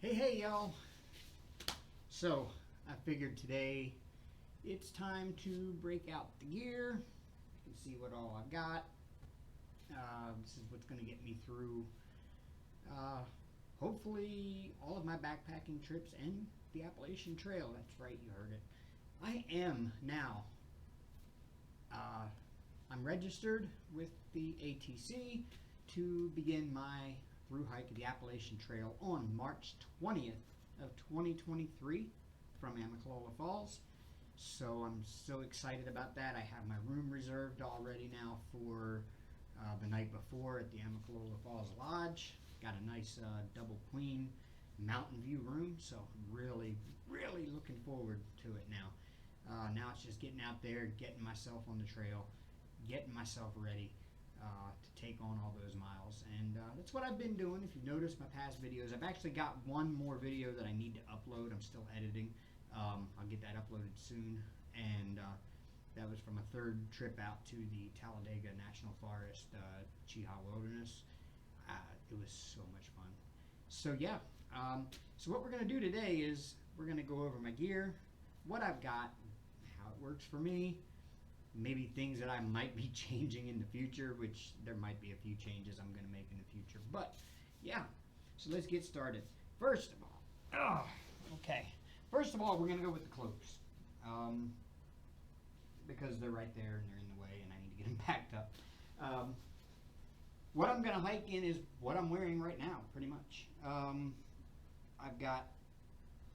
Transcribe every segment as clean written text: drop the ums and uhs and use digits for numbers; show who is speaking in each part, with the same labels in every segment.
Speaker 1: Hey y'all. So I figured today it's time to break out the gear. You can see what all I've got. This is what's going to get me through uh, hopefully all of my backpacking trips and the Appalachian Trail. That's right, you heard it. I am now. I'm registered with the ATC to begin my through hike of the Appalachian Trail on March 20th of 2023 from Amicalola Falls. So I'm so excited about that. I have my room reserved already now for the night before at the Amicalola Falls Lodge. Got a nice double queen mountain view room, so I'm really looking forward to it now. Now it's just getting out there, getting myself on the trail, getting myself ready to take on all those miles. And that's what I've been doing. If you've noticed my past videos, I've actually got one more video that I need to upload. I'm still editing. I'll get that uploaded soon. And that was from a third trip out to the Talladega National Forest, Cheaha Wilderness. It was so much fun. So yeah, so what we're going to do today is we're going to go over my gear, what I've got, how it works for me, maybe things that I might be changing in the future, which there might be a few changes I'm going to make in the future. But yeah, so let's get started. First of all, First of all, we're going to go with the cloaks. Because they're right there and they're in the way and I need to get them packed up. What I'm going to hike in is what I'm wearing right now, pretty much. I've got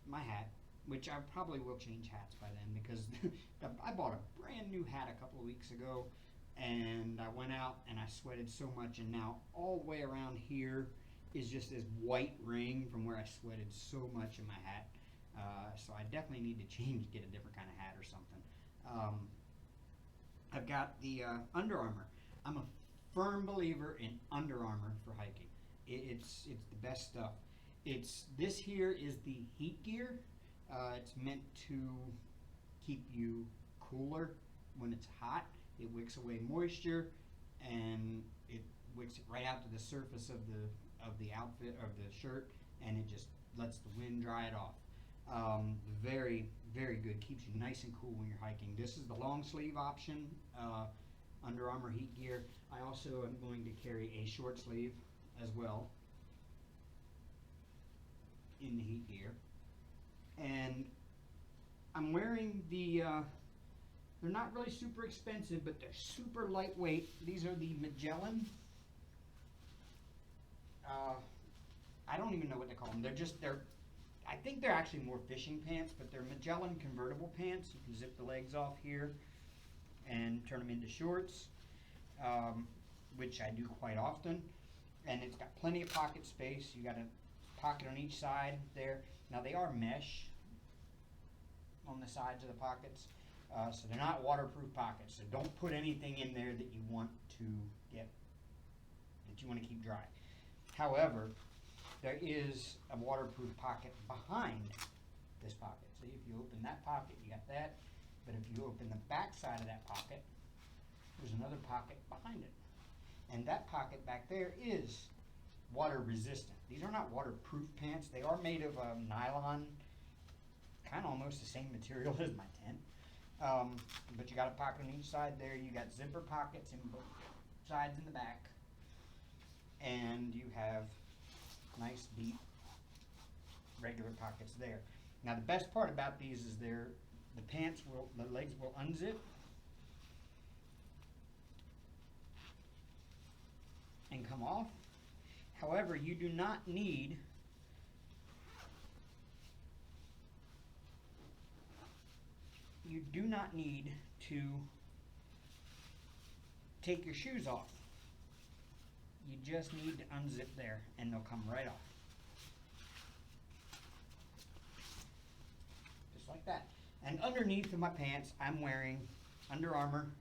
Speaker 1: my hat, which I probably will change hats by then because I bought a brand new hat a couple of weeks ago and I went out and I sweated so much, and now all the way around here is just this white ring from where I sweated so much in my hat. So I definitely need to change, get a different kind of hat or something. I've got the Under Armour. I'm a firm believer in Under Armour for hiking. It's the best stuff. This here is the heat gear. It's meant to keep you cooler when it's hot. It wicks away moisture and it wicks it right out to the surface of the outfit, of the shirt, and it just lets the wind dry it off. Very good. Keeps you nice and cool when you're hiking. This is the long sleeve option, Under Armour heat gear. I also am going to carry a short sleeve as well in the heat gear. And I'm wearing they're not really super expensive, but they're super lightweight. These are the Magellan. I don't even know what they call them. I think they're actually more fishing pants, but they're Magellan convertible pants. You can zip the legs off here and turn them into shorts, which I do quite often. And it's got plenty of pocket space. You got a pocket on each side there. Now they are mesh on the sides of the pockets, so they're not waterproof pockets. So don't put anything in there that you want to keep dry. However, there is a waterproof pocket behind this pocket. So if you open that pocket, you got that. But if you open the back side of that pocket, there's another pocket behind it. And that pocket back there is water resistant. These are not waterproof pants. They are made of nylon, kind of almost the same material as my tent. But you got a pocket on each side there. You got zipper pockets in both sides and the back. And you have nice deep regular pockets there. Now the best part about these is the legs will unzip and come off. However, you do not need to take your shoes off. You just need to unzip there and they'll come right off. Just like that. And underneath of my pants, I'm wearing Under Armour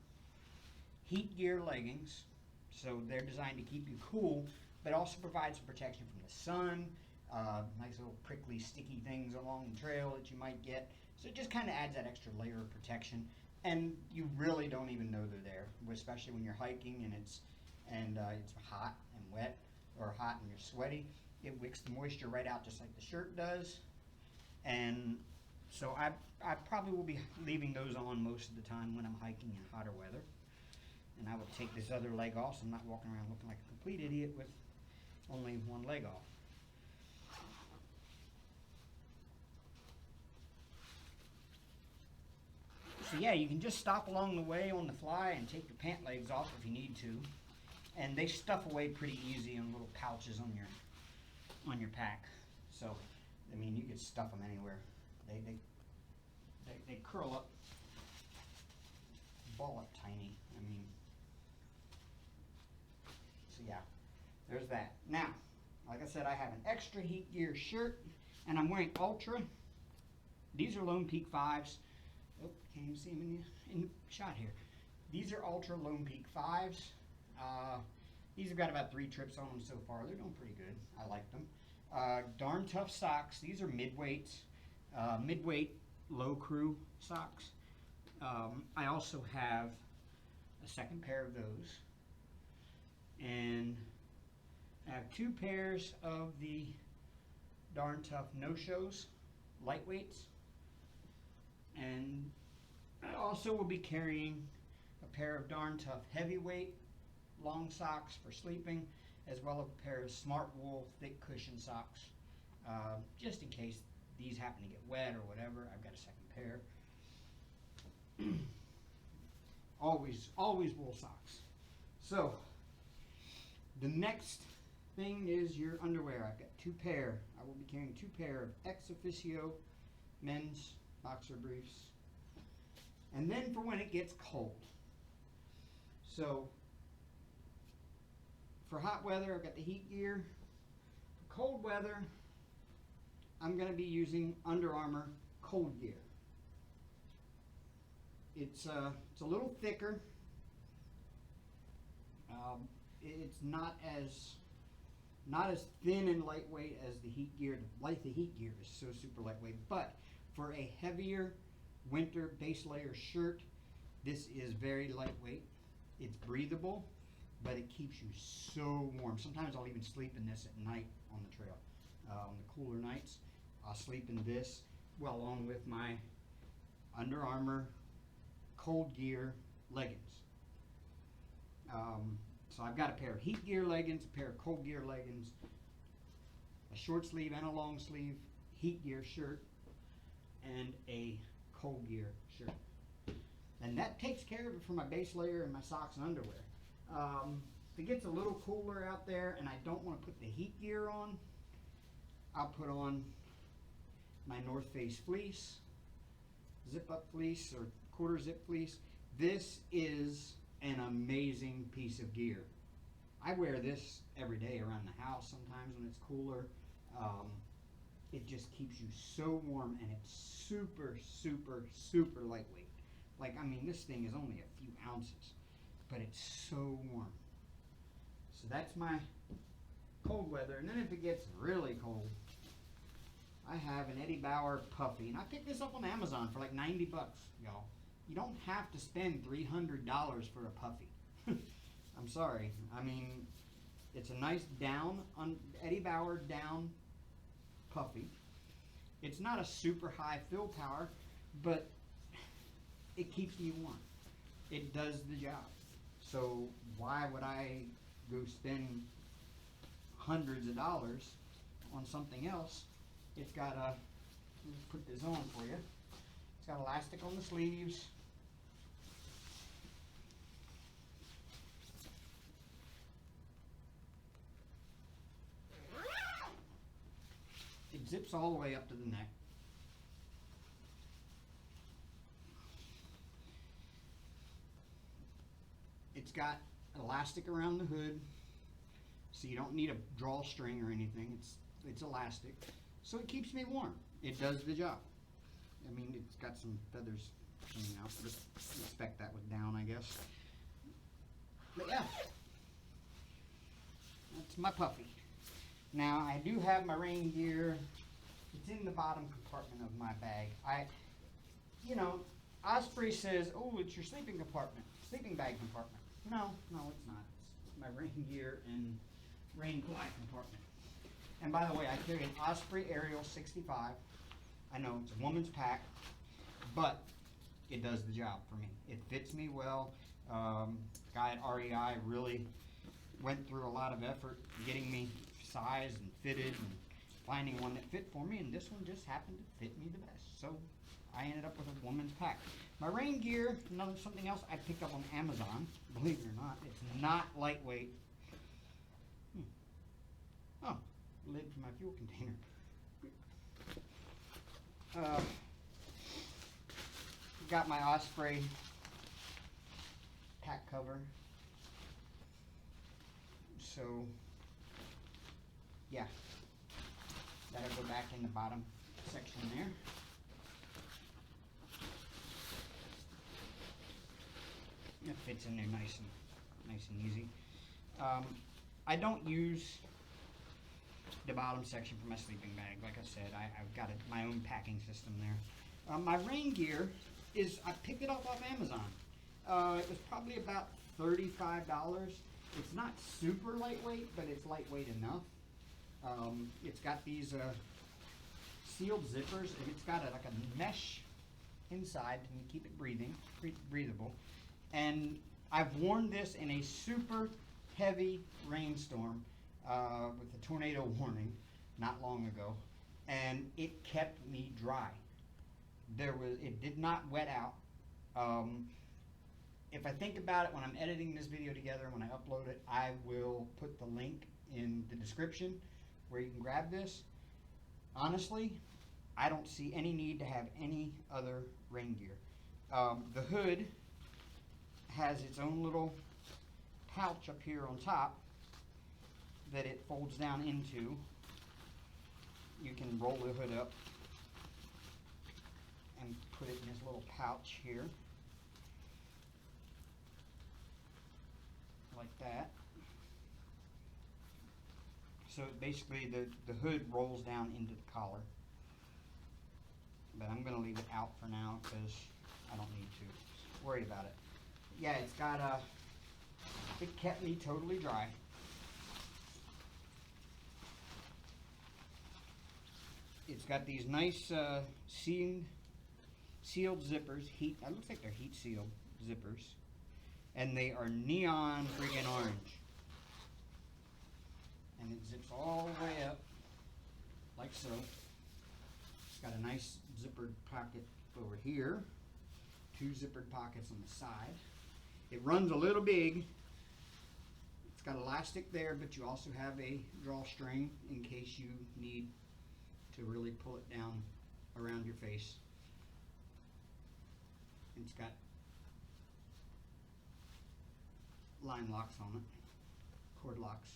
Speaker 1: heat gear leggings. So they're designed to keep you cool, but also provide some protection from the sun, nice little prickly, sticky things along the trail that you might get. So it just kind of adds that extra layer of protection. And you really don't even know they're there, especially when you're hiking and it's hot and wet, or hot and you're sweaty. It wicks the moisture right out just like the shirt does. And so I probably will be leaving those on most of the time when I'm hiking in hotter weather. And I will take this other leg off so I'm not walking around looking like a complete idiot with only one leg off. So yeah, you can just stop along the way on the fly and take your pant legs off if you need to. And they stuff away pretty easy in little pouches on your pack. So, I mean, you could stuff them anywhere. They curl up, ball up tiny. I mean, so yeah, there's that. Now, like I said, I have an extra heat gear shirt, and I'm wearing Ultra. These are Lone Peak 5s. Oh, can't even see them in the shot here. These are Ultra Lone Peak 5s. These have got about 3 trips on them so far. They're doing pretty good. I like them. Darn Tough socks. These are midweights. Midweight low crew socks. I also have a second pair of those. And I have 2 pairs of the Darn Tough no-shows, lightweights. And I also will be carrying a pair of Darn Tough heavyweight long socks for sleeping, as well as a pair of Smart Wool thick cushion socks, just in case these happen to get wet or whatever. I've got a second pair. always wool socks. So the next thing is your underwear. I've got 2 pair. I will be carrying 2 pair of Ex Officio men's boxer briefs. And then for when it gets cold. So for hot weather, I've got the heat gear. For cold weather, I'm going to be using Under Armour Cold Gear. It's a little thicker. It's not as thin and lightweight as the heat gear. The heat gear is so super lightweight, but for a heavier winter base layer shirt, this is very lightweight. It's breathable, but it keeps you so warm. Sometimes I'll even sleep in this at night on the trail. On the cooler nights, I'll sleep in this, well, along with my Under Armour Cold Gear leggings. So I've got a pair of heat gear leggings, a pair of cold gear leggings, a short sleeve and a long sleeve heat gear shirt, and a cold gear shirt. And that takes care of it for my base layer and my socks and underwear. If it gets a little cooler out there and I don't want to put the heat gear on, I'll put on my North Face fleece, zip up fleece or quarter zip fleece. This is an amazing piece of gear. I wear this every day around the house sometimes when it's cooler. It just keeps you so warm, and it's super, super, super lightweight. Like, I mean, this thing is only a few ounces, but it's so warm. So that's my cold weather. And then if it gets really cold, I have an Eddie Bauer puffy, and I picked this up on Amazon for like 90 bucks, y'all. You don't have to spend $300 for a puffy. I'm sorry. I mean, it's a nice down, Eddie Bauer down puffy. It's not a super high fill power, but it keeps me warm. It does the job. So why would I go spend hundreds of dollars on something else? It's got a, let's put this on for you. It's got elastic on the sleeves. It zips all the way up to the neck. It's got elastic around the hood, so you don't need a drawstring or anything. It's elastic, so it keeps me warm. It does the job. I mean, it's got some feathers coming out, but expect that with down, I guess. But yeah, that's my puffy. Now, I do have my rain gear. It's in the bottom compartment of my bag. Osprey says, oh, it's your sleeping bag compartment. No, it's not. It's my rain gear and rain fly compartment. And by the way, I carry an Osprey Aerial 65. I know it's a woman's pack, but it does the job for me. It fits me well. Guy at REI really went through a lot of effort getting me sized and fitted and finding one that fit for me, and this one just happened to fit me the best. So I ended up with a woman's pack. My rain gear, something else I picked up on Amazon, believe it or not. It's not lightweight. Oh, lid for my fuel container. Got my Osprey pack cover. So, yeah, that'll go back in the bottom section there. It fits in there nice and easy. I don't use the bottom section for my sleeping bag. Like I said, I've got my own packing system there. My rain gear I picked it up off Amazon. It was probably about $35. It's not super lightweight, but it's lightweight enough. It's got these sealed zippers, and it's got like a mesh inside to keep it breathable. And I've worn this in a super heavy rainstorm with a tornado warning not long ago, and it kept me dry. It did not wet out. If I think about it when I'm editing this video together, when I upload it, I will put the link in the description where you can grab this. Honestly, I don't see any need to have any other rain gear. The hood has its own little pouch up here on top that it folds down into. You can roll the hood up and put it in this little pouch here, like that. So basically the hood rolls down into the collar, but I'm going to leave it out for now because I don't need to worry about it. Yeah, it's got it kept me totally dry. It's got these nice sealed zippers. It looks like they're heat sealed zippers, and they are neon freaking orange. And it zips all the way up, like so. It's got a nice zippered pocket over here, 2 zippered pockets on the side. It runs a little big. It's got elastic there, but you also have a drawstring in case you need to really pull it down around your face. It's got line locks on it, cord locks.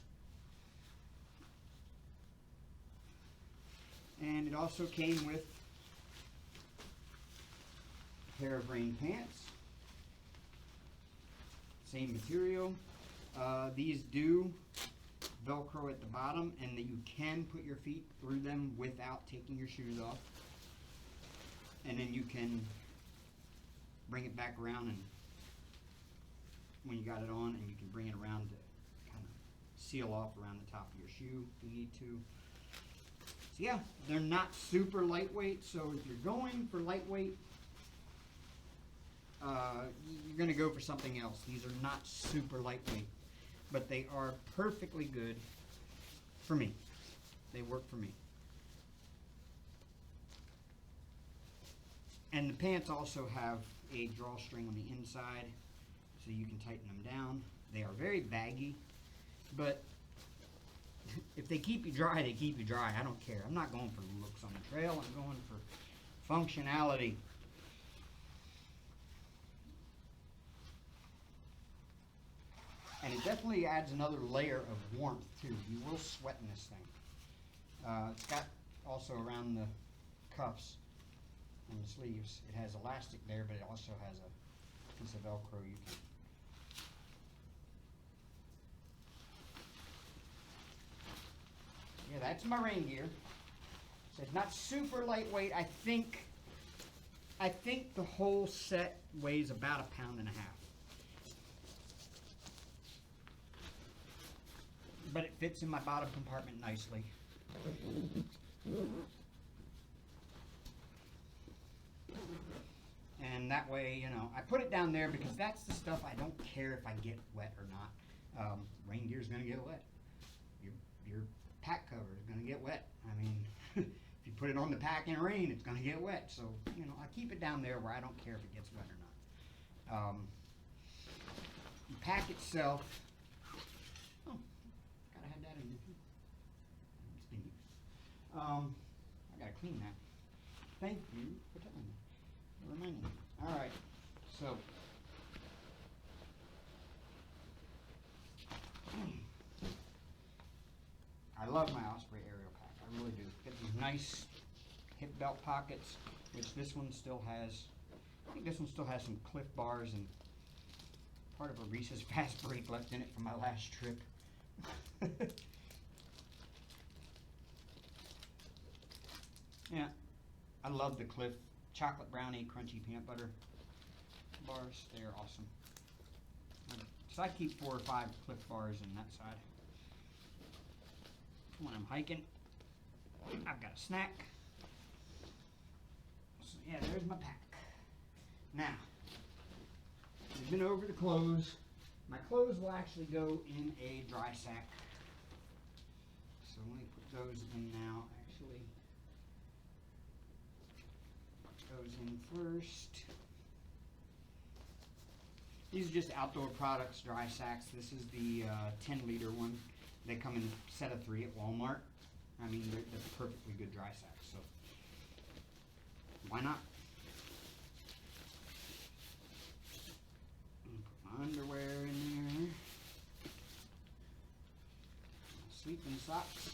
Speaker 1: And it also came with a pair of rain pants. Same material. These do Velcro at the bottom, and that you can put your feet through them without taking your shoes off. And then you can bring it back around, and when you got it on, and you can bring it around to kind of seal off around the top of your shoe if you need to. So yeah, they're not super lightweight, so if you're going for lightweight, you're going to go for something else. These are not super lightweight, but they are perfectly good for me. They work for me. And the pants also have a drawstring on the inside, so you can tighten them down. They are very baggy, but if they keep you dry, they keep you dry. I don't care. I'm not going for looks on the trail. I'm going for functionality. And it definitely adds another layer of warmth too. You will sweat in this thing. It's got also around the cuffs and the sleeves. It has elastic there, but it also has a piece of Velcro you can. Yeah, that's my rain gear. So it's not super lightweight. I think the whole set weighs about 1.5 pounds. But it fits in my bottom compartment nicely. And that way, you know, I put it down there because that's the stuff I don't care if I get wet or not. Rain gear's gonna get wet. Your pack cover is gonna get wet. I mean, if you put it on the pack in rain, it's gonna get wet. So, you know, I keep it down there where I don't care if it gets wet or not. The pack itself, oh, gotta have that in there. It's been used. I gotta clean that. Thank you for telling me. Reminding me. All right, so I love my Osprey aerial pack. I really do. Get these nice hip belt pockets, which this one still has. I think this one still has some Cliff bars and part of a Reese's Fast Break left in it from my last trip. Yeah, I love the Cliff chocolate brownie crunchy peanut butter bars. They are awesome. So I keep 4 or 5 Cliff bars in that side. When I'm hiking, I've got a snack. So yeah, there's my pack. Now, we've been over the clothes. My clothes will actually go in a dry sack. So let me put those in now, actually. Put those in first. These are just outdoor products, dry sacks. This is the 10-liter one. They come in a set of 3 at Walmart. I mean, they're perfectly good dry sacks, so why not? Put my underwear in there. My sleeping socks.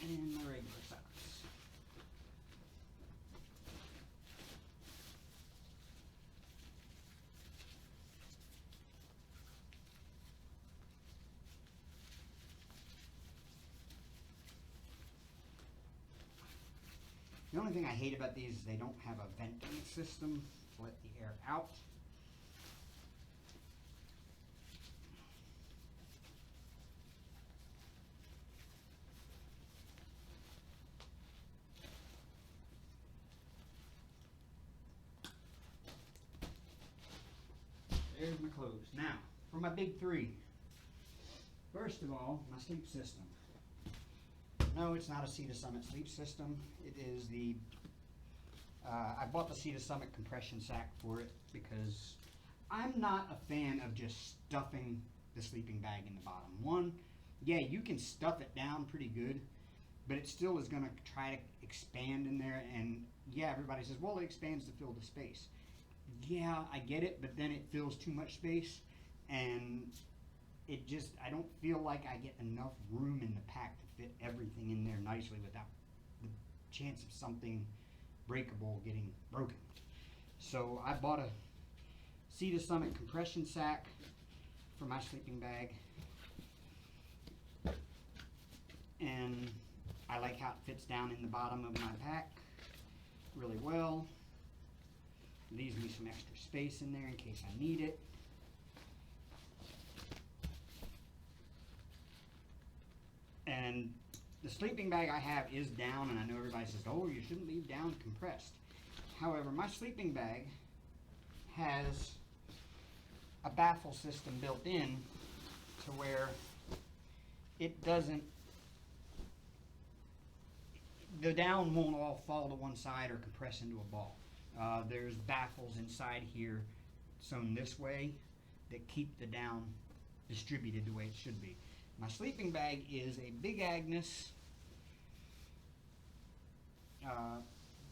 Speaker 1: And my regular socks. The only thing I hate about these is they don't have a venting system to let the air out. There's my clothes. Now, for my big 3. First of all, my sleep system. No, it's not a Sea to Summit sleep system. It is the, I bought the Sea to Summit compression sack for it because I'm not a fan of just stuffing the sleeping bag in the bottom. One, yeah, you can stuff it down pretty good, but it still is gonna try to expand in there, and yeah, everybody says, well, it expands to fill the space. Yeah, I get it, but then it fills too much space, and it just, I don't feel like I get enough room in the pack to fit everything in there nicely without the chance of something breakable getting broken. So I bought a Sea to Summit compression sack for my sleeping bag, and I like how it fits down in the bottom of my pack really well. Leaves me some extra space in there in case I need it. And the sleeping bag I have is down, and I know everybody says, oh, you shouldn't leave down compressed. However, my sleeping bag has a baffle system built in to where it doesn't, the down won't all fall to one side or compress into a ball. There's baffles inside here sewn this way that keep the down distributed the way it should be. My sleeping bag is a Big Agnes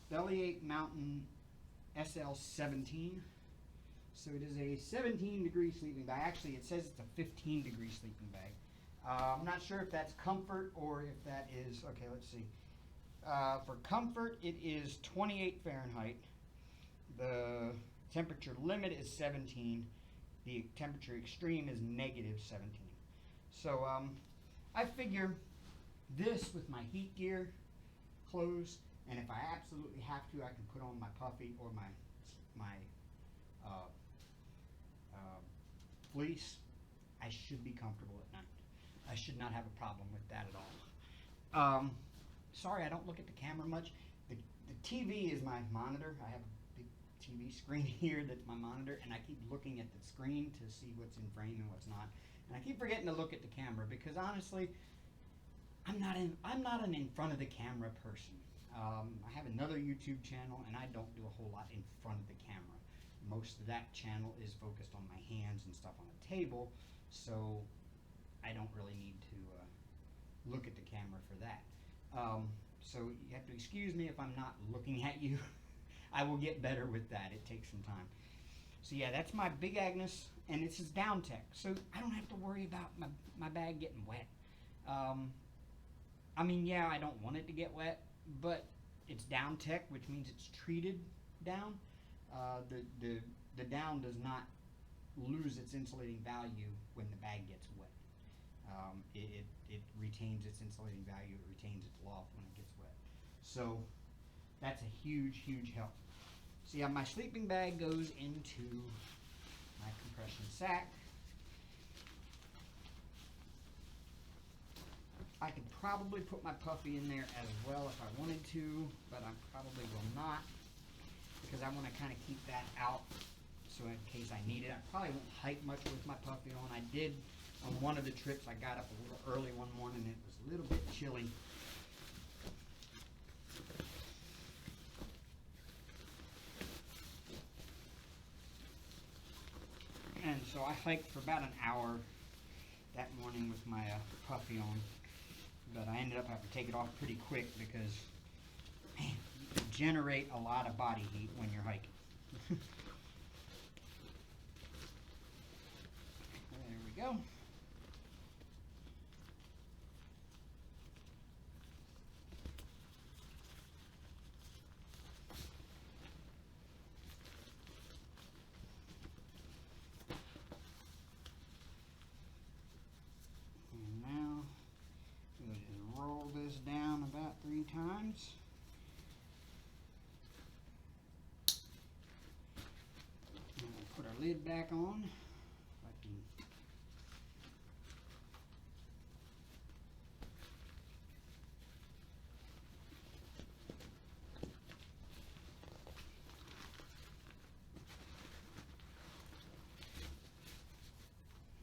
Speaker 1: Belly Ache Mountain SL17. So it is a 17-degree sleeping bag. Actually, it says it's a 15-degree sleeping bag. I'm not sure if that's comfort or if that is, okay, let's see. For comfort, it is 28 Fahrenheit. The temperature limit is 17. The temperature extreme is negative 17. So I figure this with my heat gear, clothes, and if I absolutely have to, I can put on my puffy or my fleece. I should be comfortable at night. I should not have a problem with that at all. Sorry, I don't look at the camera much. The TV is my monitor. I have a big TV screen here that's my monitor, and I keep looking at the screen to see what's in frame and what's not. And I keep forgetting to look at the camera because honestly, I'm not an in front of the camera person. I have another YouTube channel, and I don't do a whole lot in front of the camera. Most of that channel is focused on my hands and stuff on the table, so I don't really need to look at the camera for that. So you have to excuse me if I'm not looking at you. I will get better with that. It takes some time. So yeah, that's my Big Agnes, and this is Down Tech, so I don't have to worry about my bag getting wet. I mean, yeah, I don't want it to get wet, but it's Down Tech, which means it's treated down. The down does not lose its insulating value when the bag gets wet. It retains its insulating value, it retains its loft when it gets wet. So that's a huge, huge help. So yeah, my sleeping bag goes into my compression sack. I could probably put my puffy in there as well if I wanted to, but I probably will not because I want to kind of keep that out so in case I need it. I probably won't hike much with my puffy on. I did on one of the trips. I got up a little early one morning and it was a little bit chilly. And so I hiked for about an hour that morning with my puffy on. But I ended up having to take it off pretty quick because, man, you generate a lot of body heat when you're hiking. There we go. Down about 3 times. And we'll put our lid back on.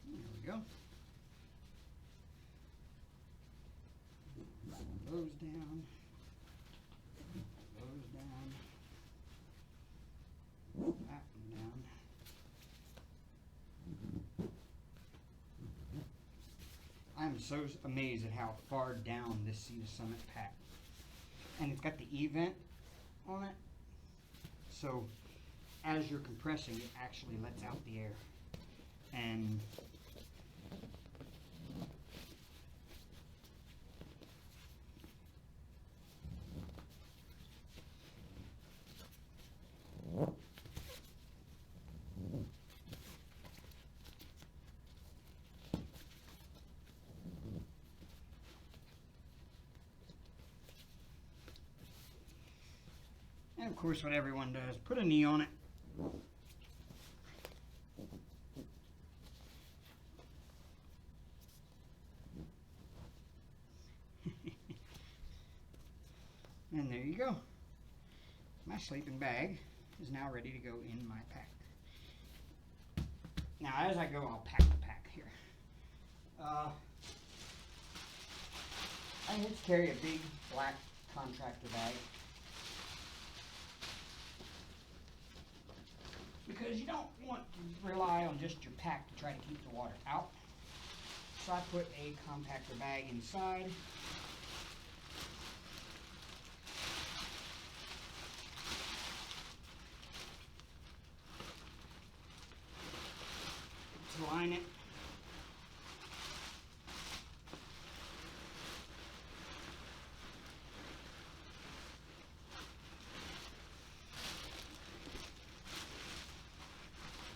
Speaker 1: There we go. Those down, that one down. I'm so amazed at how far down this Sea to Summit pack. And it's got the E-vent on it, so as you're compressing, it actually lets out the air. And of course, what everyone does, put a knee on it. And there you go. My sleeping bag is now ready to go in my pack. Now, as I go, I'll pack the pack here. I just carry a big black contractor bag. Because you don't want to rely on just your pack to try to keep the water out. So I put a compactor bag inside. To line it.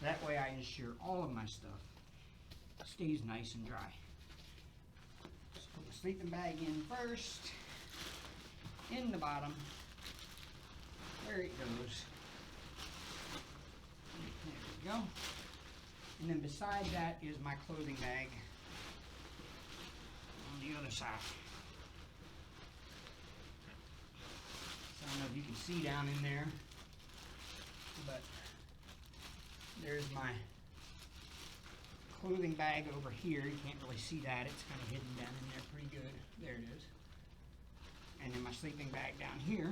Speaker 1: That way I ensure all of my stuff stays nice and dry. Just put the sleeping bag in first, in the bottom, there it goes. There we go. And then beside that is my clothing bag on the other side. So I don't know if you can see down in there, but there's my clothing bag over here. You can't really see that. It's kind of hidden down in there pretty good. There it is. And then my sleeping bag down here.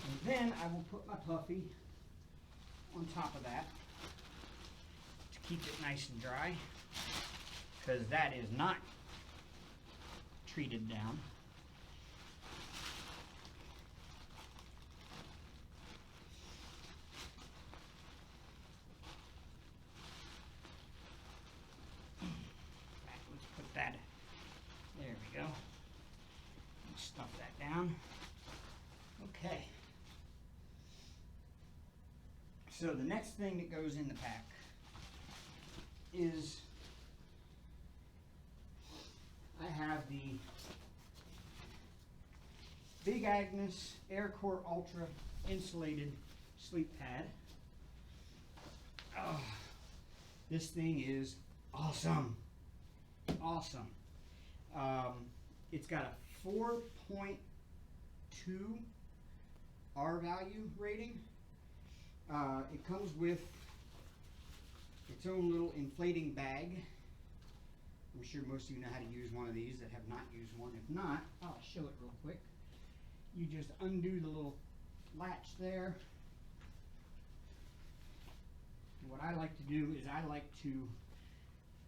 Speaker 1: And then I will put my puffy on top of that to keep it nice and dry, because that is not treated down. Let's put that, there we go. Stuff that down. Okay. So the next thing that goes in the pack is I have the Big Agnes AirCore Ultra insulated sleep pad. Oh, this thing is awesome. Awesome. It's got a 4.2 R value rating. It comes with its own little inflating bag. I'm sure most of you know how to use one of these that have not used one. If not, I'll show it real quick. You just undo the little latch there. And what I like to do is I like to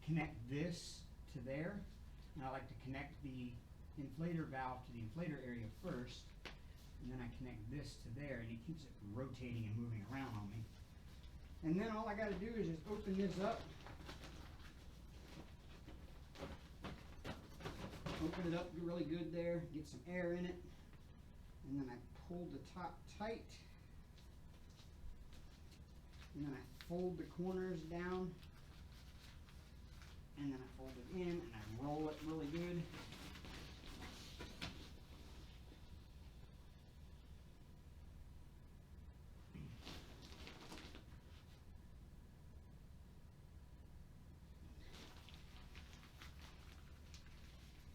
Speaker 1: connect this to there, and I like to connect the inflator valve to the inflator area first, and then I connect this to there, and it keeps it rotating and moving around on me. And then all I got to do is just open this up, open it up really good there, get some air in it, and then I pull the top tight, and then I fold the corners down, and then I fold it in, and I roll it really good.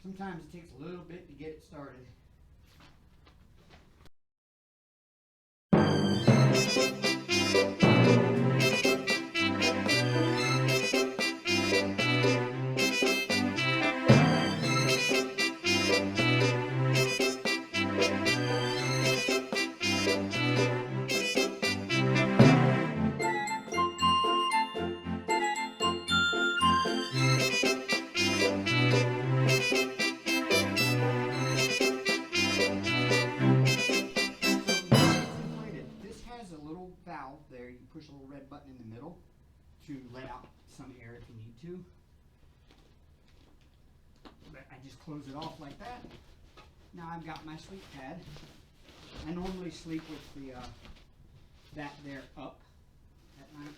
Speaker 1: Sometimes it takes a little bit to get it started. Valve there, you push a little red button in the middle to let out some air if you need to. But I just close it off like that. Now I've got my sleep pad. I normally sleep with the that there up at night.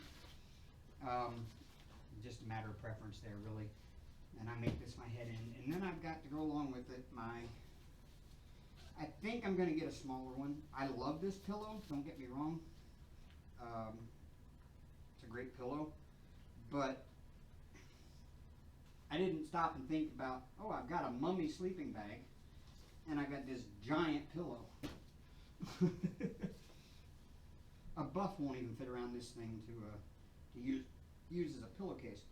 Speaker 1: Just a matter of preference there, really. And I make this my head in. And then I've got to go along with it my, I think I'm going to get a smaller one. I love this pillow, don't get me wrong. It's a great pillow, but I didn't stop and think about, oh, I've got a mummy sleeping bag, and I got this giant pillow. A buff won't even fit around this thing to use as a pillowcase.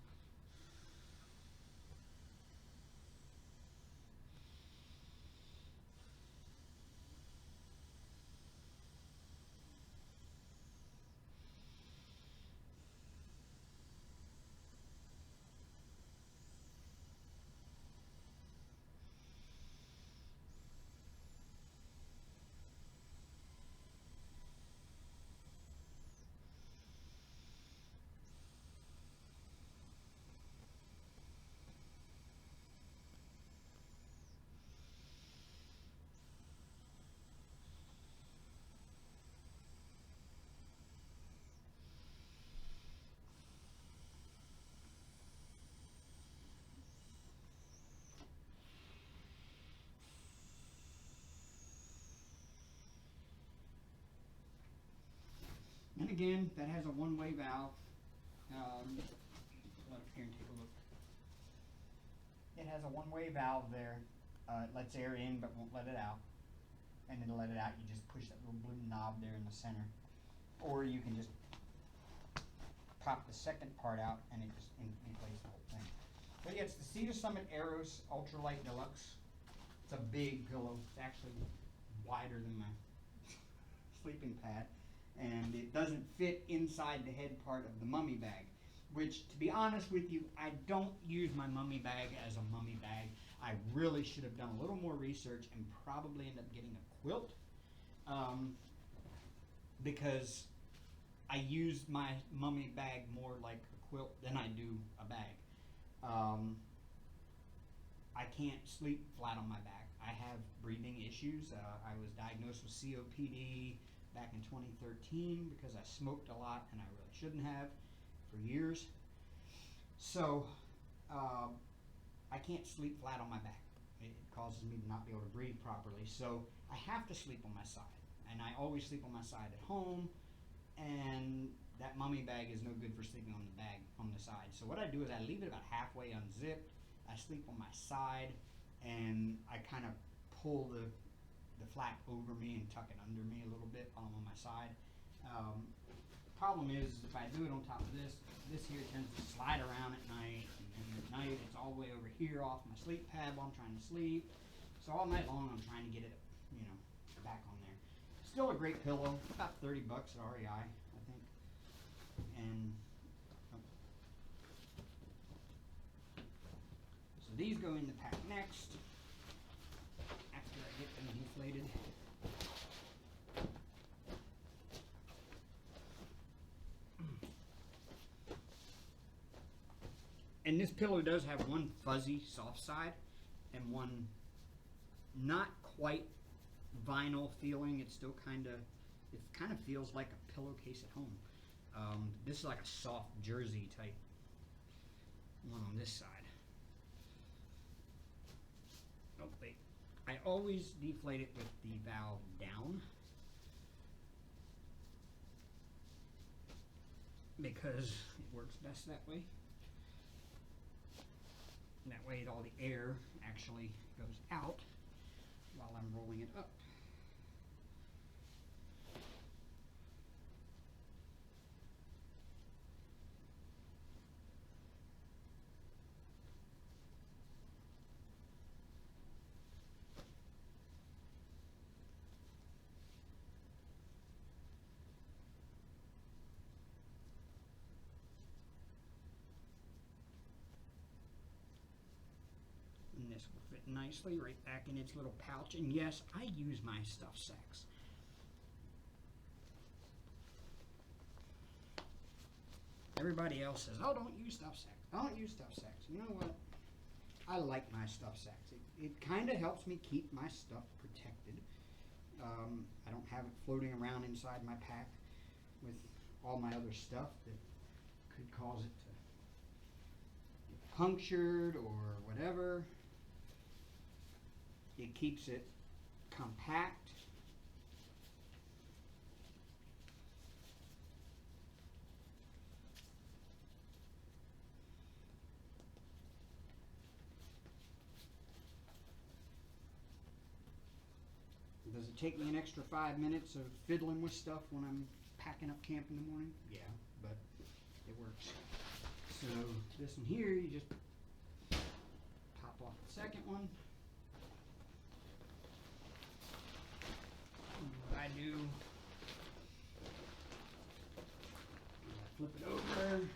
Speaker 1: again, that has a one-way valve. Let up here and take a look. It has a one-way valve there. It lets air in but won't let it out. And then to let it out, you just push that little blue knob there in the center. Or you can just pop the second part out and it just inflates the whole thing. But yeah, it's the Cedar Summit Aeros Ultralight Deluxe. It's a big pillow. It's actually wider than my sleeping pad. And it doesn't fit inside the head part of the mummy bag. Which, to be honest with you, I don't use my mummy bag as a mummy bag. I really should have done a little more research and probably end up getting a quilt. Because I use my mummy bag more like a quilt than I do a bag. I can't sleep flat on my back. I have breathing issues. I was diagnosed with COPD back in 2013 because I smoked a lot and I really shouldn't have for years. So I can't sleep flat on my back. It causes me to not be able to breathe properly. So I have to sleep on my side. And I always sleep on my side at home. And that mummy bag is no good for sleeping on the bag on the side. So what I do is I leave it about halfway unzipped. I sleep on my side and I kind of pull the flap over me and tuck it under me a little bit while I'm on my side. Problem is, if I do it on top of this here tends to slide around at night, and at night it's all the way over here off my sleep pad while I'm trying to sleep. So all night long I'm trying to get it, back on there. Still a great pillow, about 30 bucks at REI, I think. And so these go in the pack next, after I get them deflated. And this pillow does have one fuzzy soft side and one not quite vinyl feeling. It's still kind of feels like a pillowcase at home. This is like a soft jersey type one on this side. Oh wait, I always deflate it with the valve down because it works best that way. That way all the air actually goes out while I'm rolling it up. And this will fit nicely right back in its little pouch. And yes, I use my stuff sacks. Everybody else says, oh, don't use stuff sacks. Don't use stuff sacks. You know what? I like my stuff sacks. It kind of helps me keep my stuff protected. I don't have it floating around inside my pack with all my other stuff that could cause it to get punctured or whatever. It keeps it compact. Does it take me an extra 5 minutes of fiddling with stuff when I'm packing up camp in the morning? Yeah, but it works. So this one here, you just pop off the second one. And what I do, I flip it over.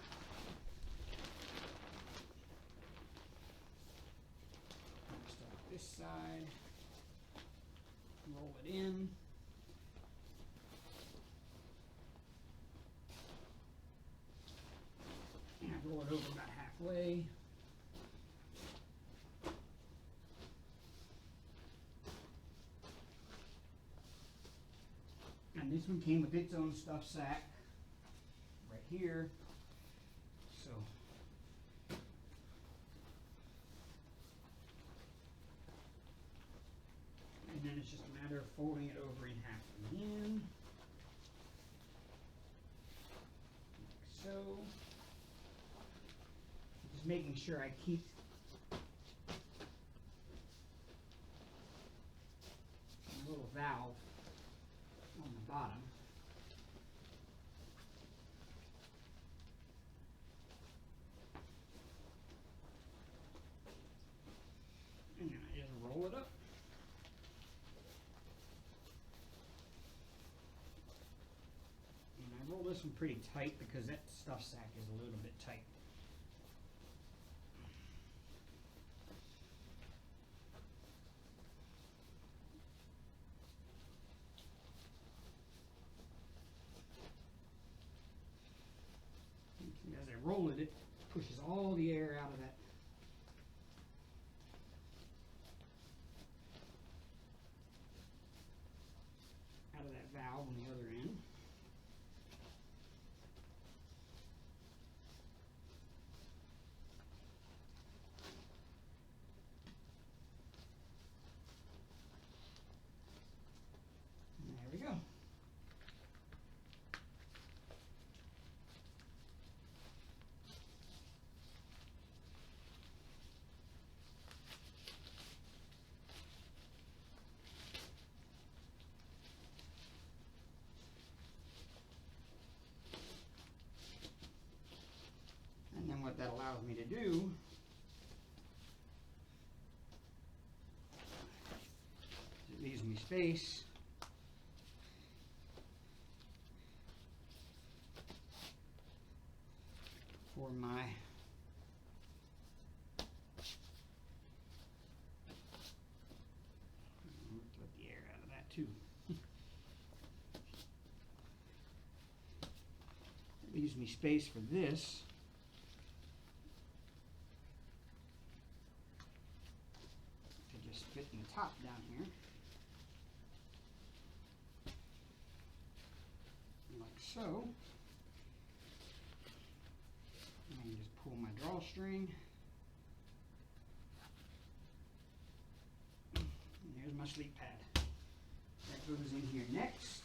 Speaker 1: Start this side. Roll it in. And I roll it over about halfway. And this one came with its own stuff sack right here. So and then it's just a matter of folding it over in half again. Just making sure I keep the little valve on the bottom. And then I just roll it up. And I roll this one pretty tight because that stuff sack is a little bit tight. As I roll it, it pushes all the air out of that. Out of that valve on the other end. And there we go. And then what that allows me to do is it leaves me space for my let the air out of that too. It leaves me space for this. Just fit in the top down here, like so. And I can just pull my drawstring, and there's my sleep pad. That goes in here next.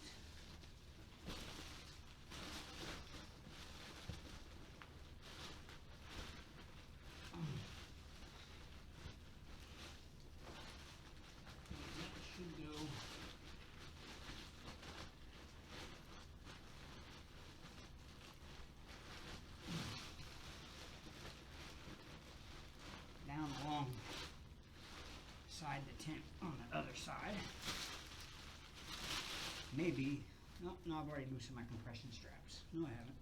Speaker 1: Down along side the tent on the other side. Maybe, no, I've already loosened my compression straps. No, I haven't.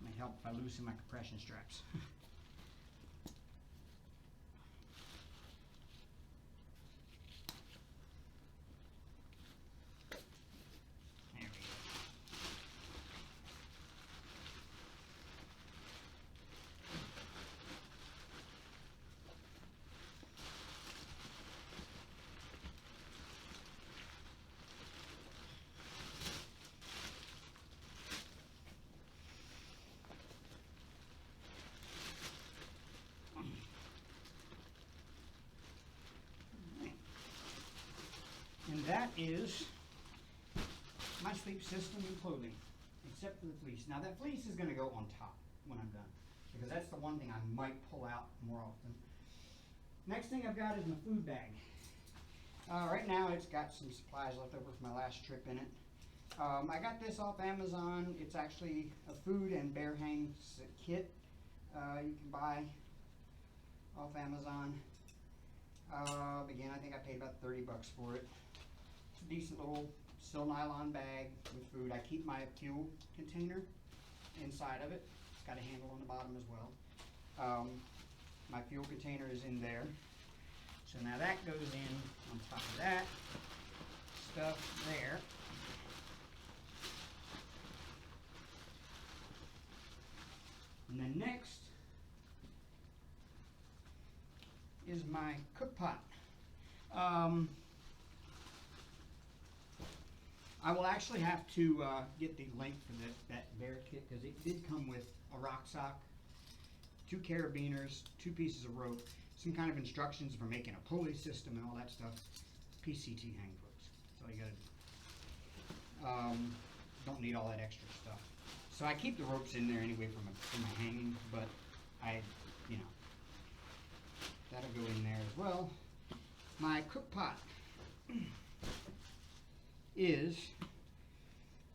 Speaker 1: Might help if I loosen my compression straps. There we go. And that is my sleep system and clothing, except for the fleece. Now that fleece is going to go on top when I'm done, because that's the one thing I might pull out more often. Next thing I've got is my food bag. Right now it's got some supplies left over from my last trip in it. I got this off Amazon. It's actually a food and bear hang kit you can buy off Amazon. Again, I think I paid about 30 bucks for it. It's a decent little steel nylon bag with food. I keep my fuel container inside of it. It's got a handle on the bottom as well. My fuel container is in there. So now that goes in on top of that stuff there. And then next is my cook pot. I will actually have to get the link for that bear kit, because it did come with a rock sock, 2 carabiners, 2 pieces of rope, some kind of instructions for making a pulley system and all that stuff. PCT hang hooks. That's all you gotta do. Don't need all that extra stuff. So I keep the ropes in there anyway for my hanging, but you know, that'll go in there as well. My cook pot is,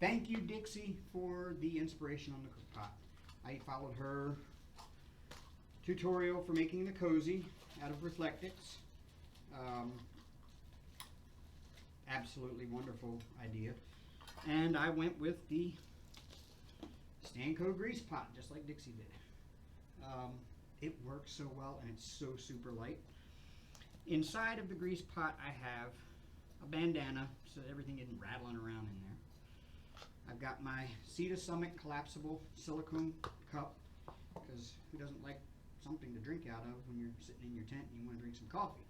Speaker 1: thank you Dixie for the inspiration on the cook pot. I followed her tutorial for making the cozy out of Reflectix. Absolutely wonderful idea. And I went with the Stanco grease pot, just like Dixie did. It works so well and it's so super light. Inside of the grease pot I have a bandana so that everything isn't rattling around in there. I've got my Sea to Summit collapsible silicone cup, because who doesn't like something to drink out of when you're sitting in your tent and you want to drink some coffee.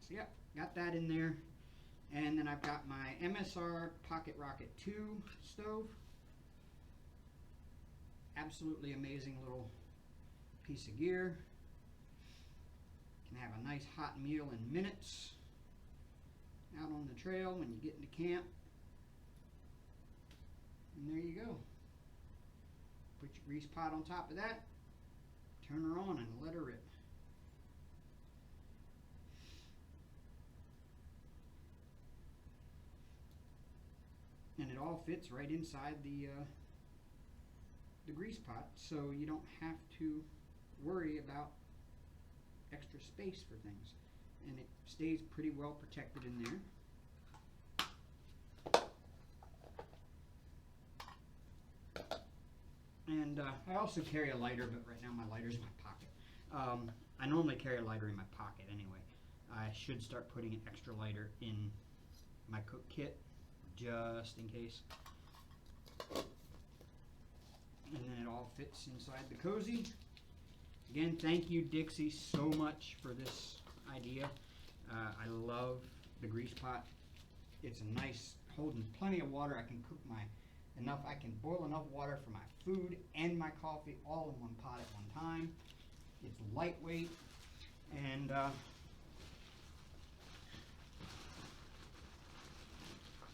Speaker 1: So yeah, got that in there. And then I've got my MSR Pocket Rocket 2 stove. Absolutely amazing little piece of gear. Can have a nice hot meal in minutes out on the trail when you get into camp. And there you go. Put your grease pot on top of that, turn her on and let her rip. And it all fits right inside the grease pot, so you don't have to worry about extra space for things. And it stays pretty well protected in there. And I also carry a lighter, but right now my lighter's in my pocket. I normally carry a lighter in my pocket anyway. I should start putting an extra lighter in my cook kit, just in case. And then it all fits inside the cozy. Again, thank you Dixie so much for this idea. I love the grease pot. It's a nice, holding plenty of water. I can cook I can boil enough water for my food and my coffee all in one pot at one time. It's lightweight, and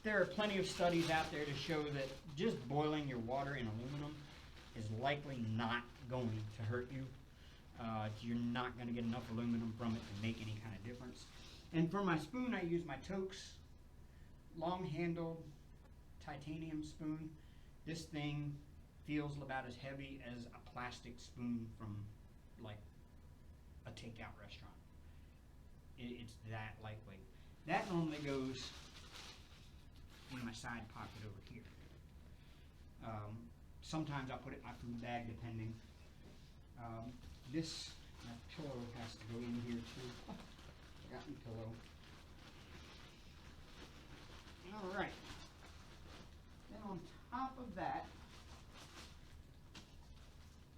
Speaker 1: there are plenty of studies out there to show that just boiling your water in aluminum is likely not going to hurt you. You're not going to get enough aluminum from it to make any kind of difference. And for my spoon, I use my Toaks long-handled titanium spoon. This thing feels about as heavy as a plastic spoon from like a takeout restaurant. It's that lightweight. That normally goes in my side pocket over here. Sometimes I'll put it in my food bag depending. This pillow has to go in here too. Forgot my pillow. Alright. Then on top of that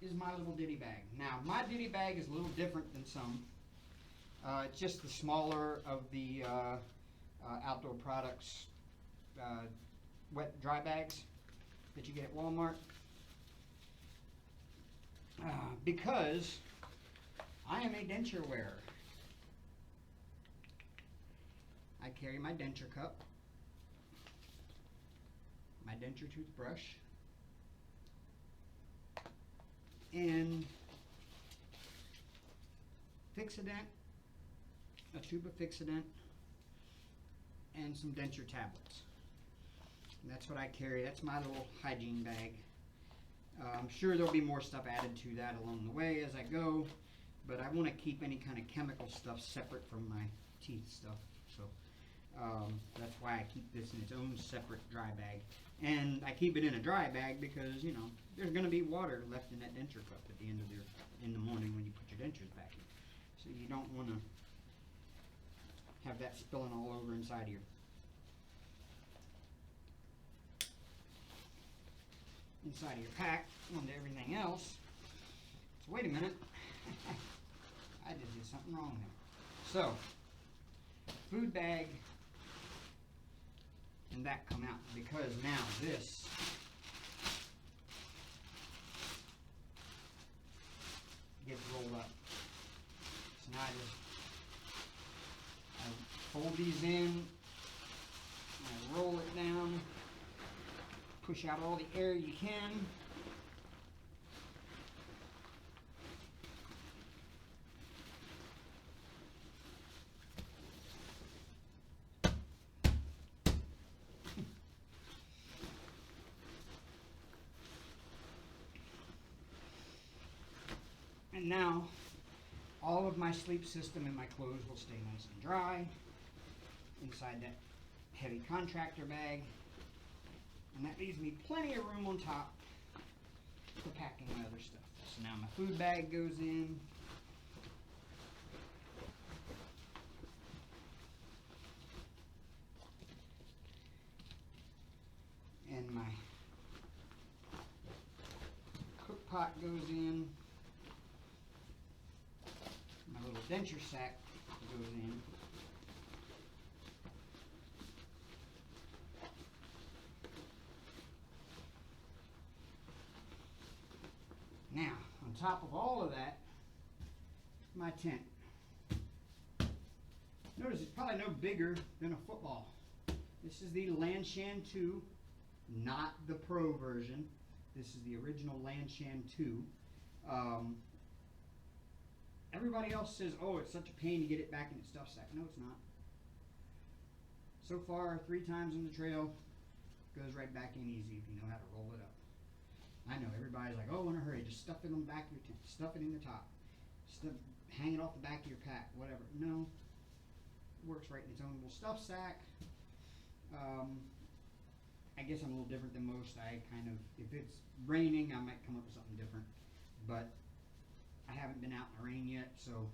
Speaker 1: is my little ditty bag. Now my ditty bag is a little different than some. It's just the smaller of the Outdoor Products wet dry bags that you get at Walmart. Because I am a denture wearer. I carry my denture cup, my denture toothbrush, and Fixodent, a tube of Fixodent, and some denture tablets. And that's what I carry. That's my little hygiene bag. I'm sure there'll be more stuff added to that along the way as I go, but I want to keep any kind of chemical stuff separate from my teeth stuff. So that's why I keep this in its own separate dry bag. And I keep it in a dry bag because, you know, there's going to be water left in that denture cup at the end of in the morning when you put your dentures back in. So you don't want to have that spilling all over inside of your pack onto everything else. So wait a minute. I just did something wrong there. So food bag and that come out because now this gets rolled up. So now I fold these in, I roll it down, push out all the air you can. And now, all of my sleep system and my clothes will stay nice and dry inside that heavy contractor bag. And that leaves me plenty of room on top for packing my other stuff. So now my food bag goes in. And my cook pot goes in. My little denture sack goes in. Now, on top of all of that, my tent. Notice it's probably no bigger than a football. This is the Lanshan 2, not the Pro version. This is the original Lanshan 2. Everybody else says, oh, it's such a pain to get it back in its stuff sack. No, it's not. So far, 3 times on the trail, goes right back in easy if you know how to roll it up. I know, everybody's like, oh, in a hurry, just stuff it on the back of your tent, stuff it in the top, hang it off the back of your pack, whatever. No, it works right in its own little stuff sack. I guess I'm a little different than most. I kind of, if it's raining, I might come up with something different, but I haven't been out in the rain yet, so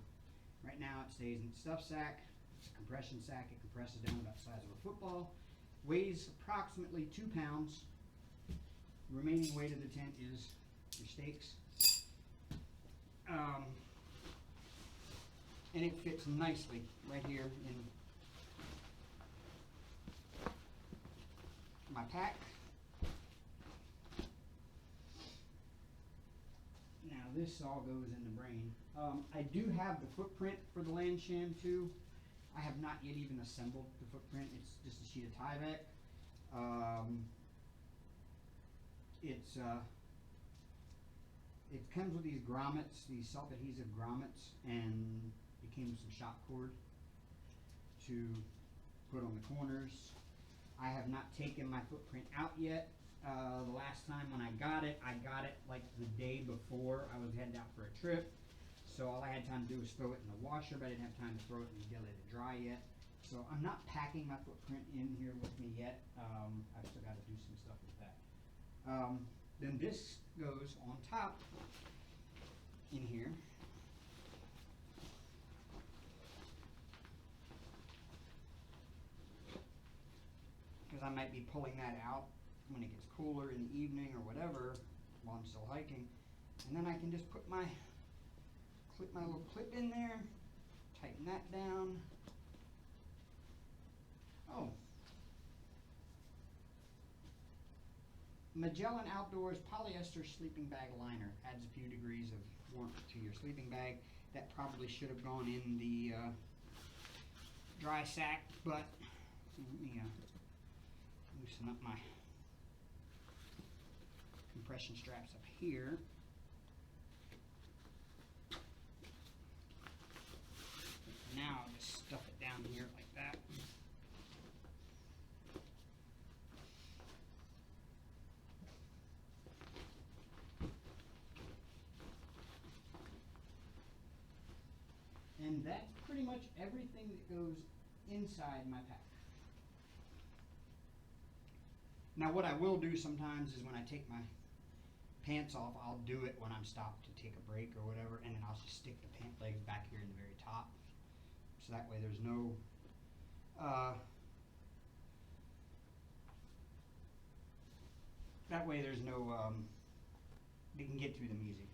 Speaker 1: right now it stays in the stuff sack. It's a compression sack. It compresses down about the size of a football, weighs approximately 2 pounds. The remaining weight of the tent is your stakes. And it fits nicely right here in my pack. Now this all goes in the brain. I do have the footprint for the Lanshan 2. I have not yet even assembled the footprint. It's just a sheet of Tyvek. It comes with these grommets, these self-adhesive grommets, and it came with some shock cord to put on the corners. I have not taken my footprint out yet. The last time when I got it like the day before I was heading out for a trip. So all I had time to do was throw it in the washer, but I didn't have time to throw it in and let it dry yet. So I'm not packing my footprint in here with me yet. I've still got to do some stuff with that. Then this goes on top in here. Because I might be pulling that out when it gets cooler in the evening or whatever while I'm still hiking. And then I can just put my little clip in there, tighten that down. Oh. Magellan Outdoors polyester sleeping bag liner adds a few degrees of warmth to your sleeping bag. That probably should have gone in the dry sack, but let me loosen up my compression straps up here. Now I'll just stuff it down here like that. And that's pretty much everything that goes inside my pack. Now what I will do sometimes is when I take my pants off, I'll do it when I'm stopped to take a break or whatever, and then I'll just stick the pant legs back here in the very top. So that way there's no they can get through them easy.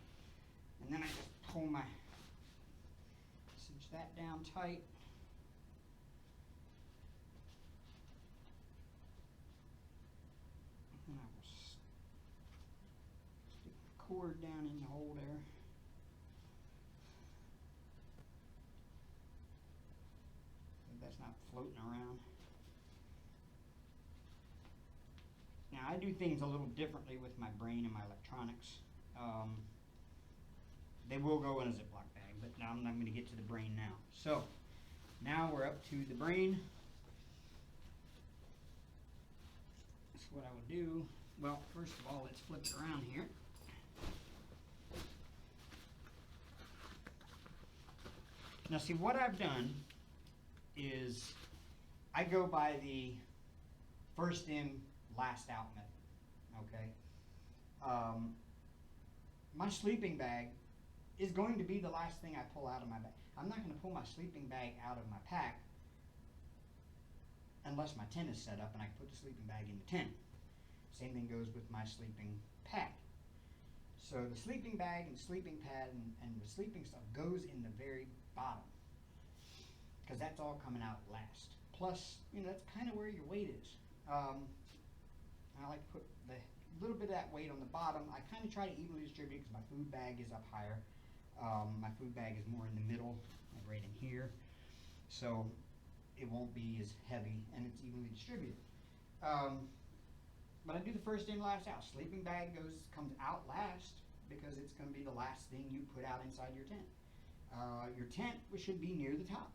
Speaker 1: And then I just pull my, cinch that down tight. And I will stick the cord down in the hole there. That's not floating around. Now I I do things a little differently with my brain and my electronics. They will go in a Ziploc bag, but now I'm going to get to the brain now. So, now we're up to the brain. That's what I would do. Well, first of all, let's flip it around here. Now see, what I've done is I go by the first in, last out method, okay? My sleeping bag is going to be the last thing I pull out of my bag. I'm not going to pull my sleeping bag out of my pack unless my tent is set up and I can put the sleeping bag in the tent. Same thing goes with my sleeping pad. So the sleeping bag and sleeping pad and the sleeping stuff goes in the very bottom, because that's all coming out last. Plus, that's kind of where your weight is. I like to put the little bit of that weight on the bottom. I kind of try to evenly distribute because my food bag is up higher. My food bag is more in the middle, like right in here. So it won't be as heavy and it's evenly distributed. But I do the first in, last out. Sleeping bag comes out last because it's going to be the last thing you put out inside your tent. Your tent should be near the top,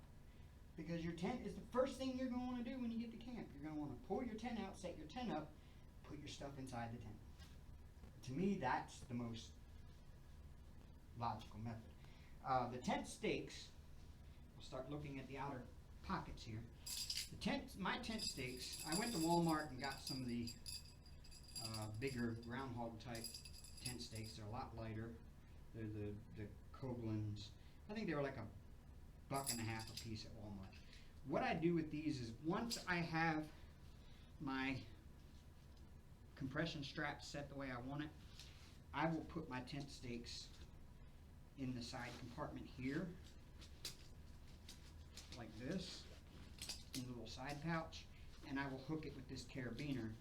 Speaker 1: because your tent is the first thing you're going to want to do when you get to camp. You're going to want to pull your tent out, set your tent up, put your stuff inside the tent. To me, that's the most logical method. The tent stakes, we'll start looking at the outer pockets here. My tent stakes, I went to Walmart and got some of the bigger groundhog type tent stakes. They're a lot lighter. They're the Koglins. I think they were like $1.50 a piece at Walmart. What I do with these is, once I have my compression strap set the way I want it, I will put my tent stakes in the side compartment here, like this, in the little side pouch, and I will hook it with this carabiner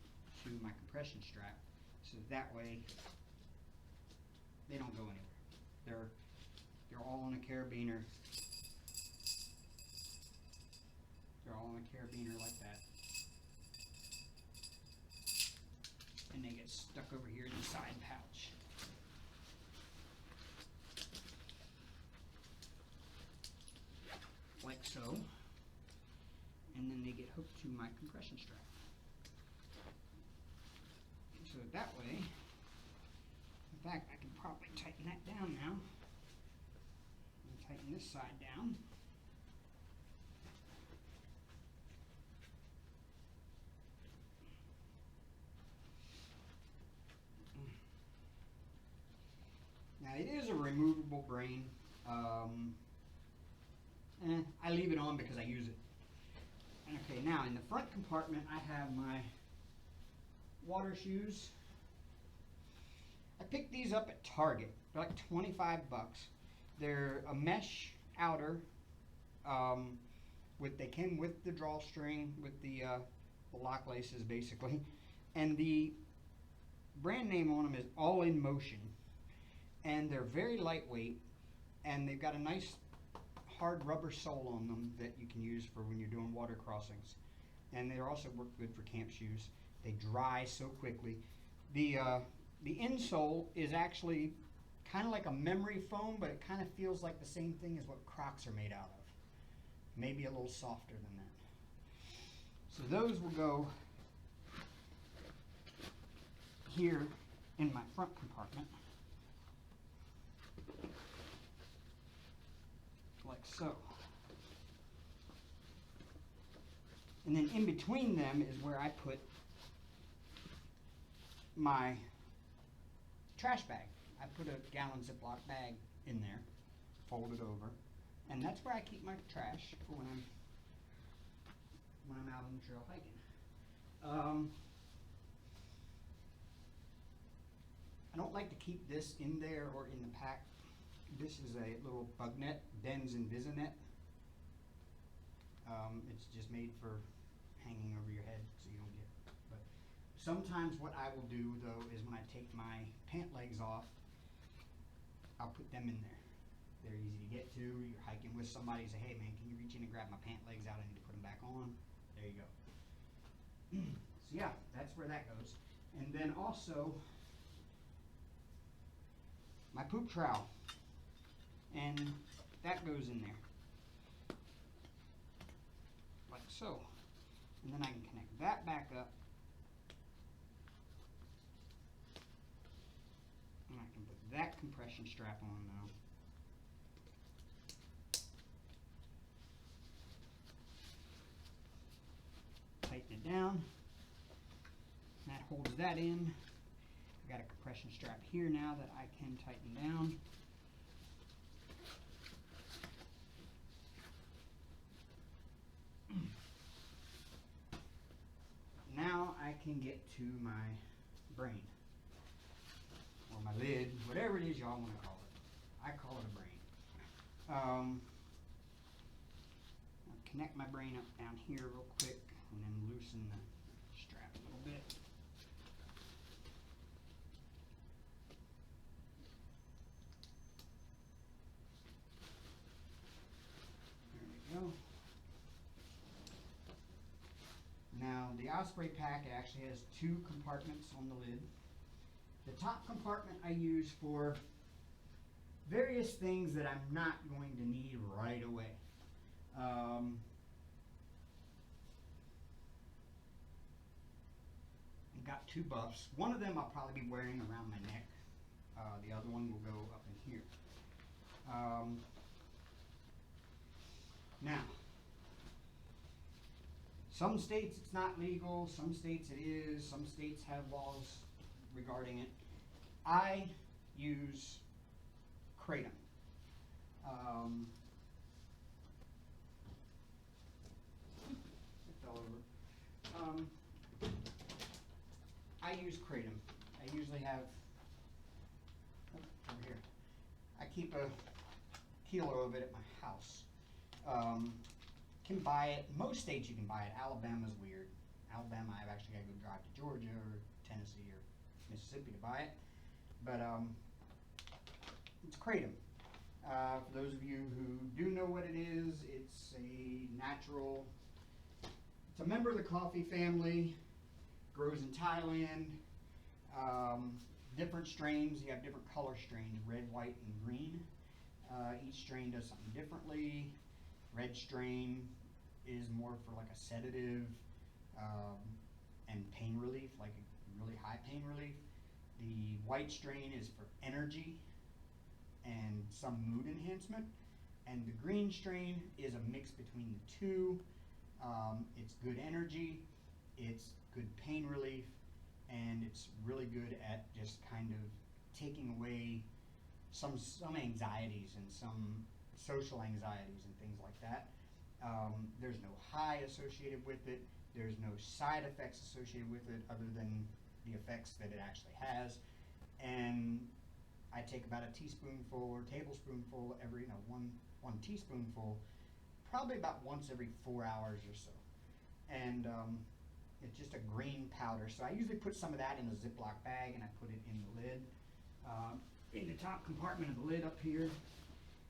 Speaker 1: to my compression strap, so that way they don't go anywhere. They're all on a carabiner. They're all on a carabiner like that, and they get stuck over here in the side pouch. Like so, and then they get hooked to my compression strap. So that way, in fact, I can probably tighten that down now. And tighten this side down. Now it is a removable brain. I leave it on because I use it. Okay, now in the front compartment I have my water shoes. I picked these up at Target. They're like 25 bucks. They're a mesh outer. They came with the drawstring, with the lock laces basically, and the brand name on them is All in Motion, and they're very lightweight, and they've got a nice hard rubber sole on them that you can use for when you're doing water crossings, and they also work good for camp shoes. They dry so quickly. The insole is actually kind of like a memory foam, but it kind of feels like the same thing as what Crocs are made out of. Maybe a little softer than that. So those will go here in my front compartment, like so. And then in between them is where I put my trash bag. I put a gallon Ziploc bag in there, fold it over, and that's where I keep my trash for when I'm out on the trail hiking. I don't like to keep this in there or in the pack. This is a little bug net, Den's Invisinet. It's just made for hanging over your head so you don't get it. But sometimes what I will do though is when I take my pant legs off, I'll put them in there. They're easy to get to. You're hiking with somebody, say, hey man, can you reach in and grab my pant legs out? I need to put them back on. There you go. So yeah, that's where that goes. And then also my poop trowel, and that goes in there like so. And then I can connect that back up, and I can put that compression strap on now. Tighten it down. That holds that in. I've got a compression strap here now that I can tighten down. Now I can get to my brain, or my lid, whatever it is y'all want to call it. I call it a brain. I'll connect my brain up down here real quick, and then loosen the strap a little bit. There we go. Now the Osprey pack actually has two compartments on the lid. The top compartment I use for various things that I'm not going to need right away. I've got two buffs. One of them I'll probably be wearing around my neck. The other one will go up in here. Now, some states it's not legal, some states it is, some states have laws regarding it. I use Kratom. It fell over. I use Kratom. I usually have, over here, I keep a kilo of it at my house. Can buy it, most states you can buy it. Alabama's weird. Alabama, I've actually got to go drive to Georgia or Tennessee or Mississippi to buy it. But it's Kratom. For those of you who do know what it is, it's a natural, it's a member of the coffee family, grows in Thailand. Different strains, you have different color strains, red, white, and green. Each strain does something differently. Red strain is more for like a sedative and pain relief, like a really high pain relief. The white strain is for energy and some mood enhancement. And the green strain is a mix between the two. It's good energy, it's good pain relief, and it's really good at just kind of taking away some anxieties and some social anxieties and things like that. There's no high associated with it. There's no side effects associated with it other than the effects that it actually has. And I take about a teaspoonful or tablespoonful every, one teaspoonful, probably about once every 4 hours or so. And it's just a green powder. So I usually put some of that in a Ziploc bag and I put it in the lid, in the top compartment of the lid up here.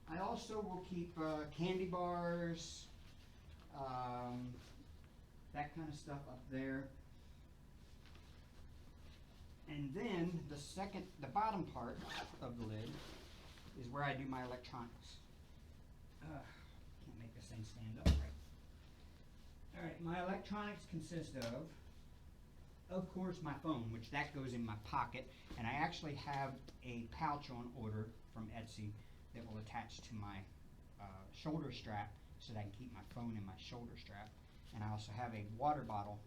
Speaker 1: I also will keep candy bars, that kind of stuff up there. And then the bottom part of the lid is where I do my electronics. Can't make this thing stand up right. All right, my electronics consist of course, my phone, which that goes in my pocket, and I actually have a pouch on order from Etsy that will attach to my shoulder strap so that I can keep my phone in my shoulder strap. And I also have a water bottle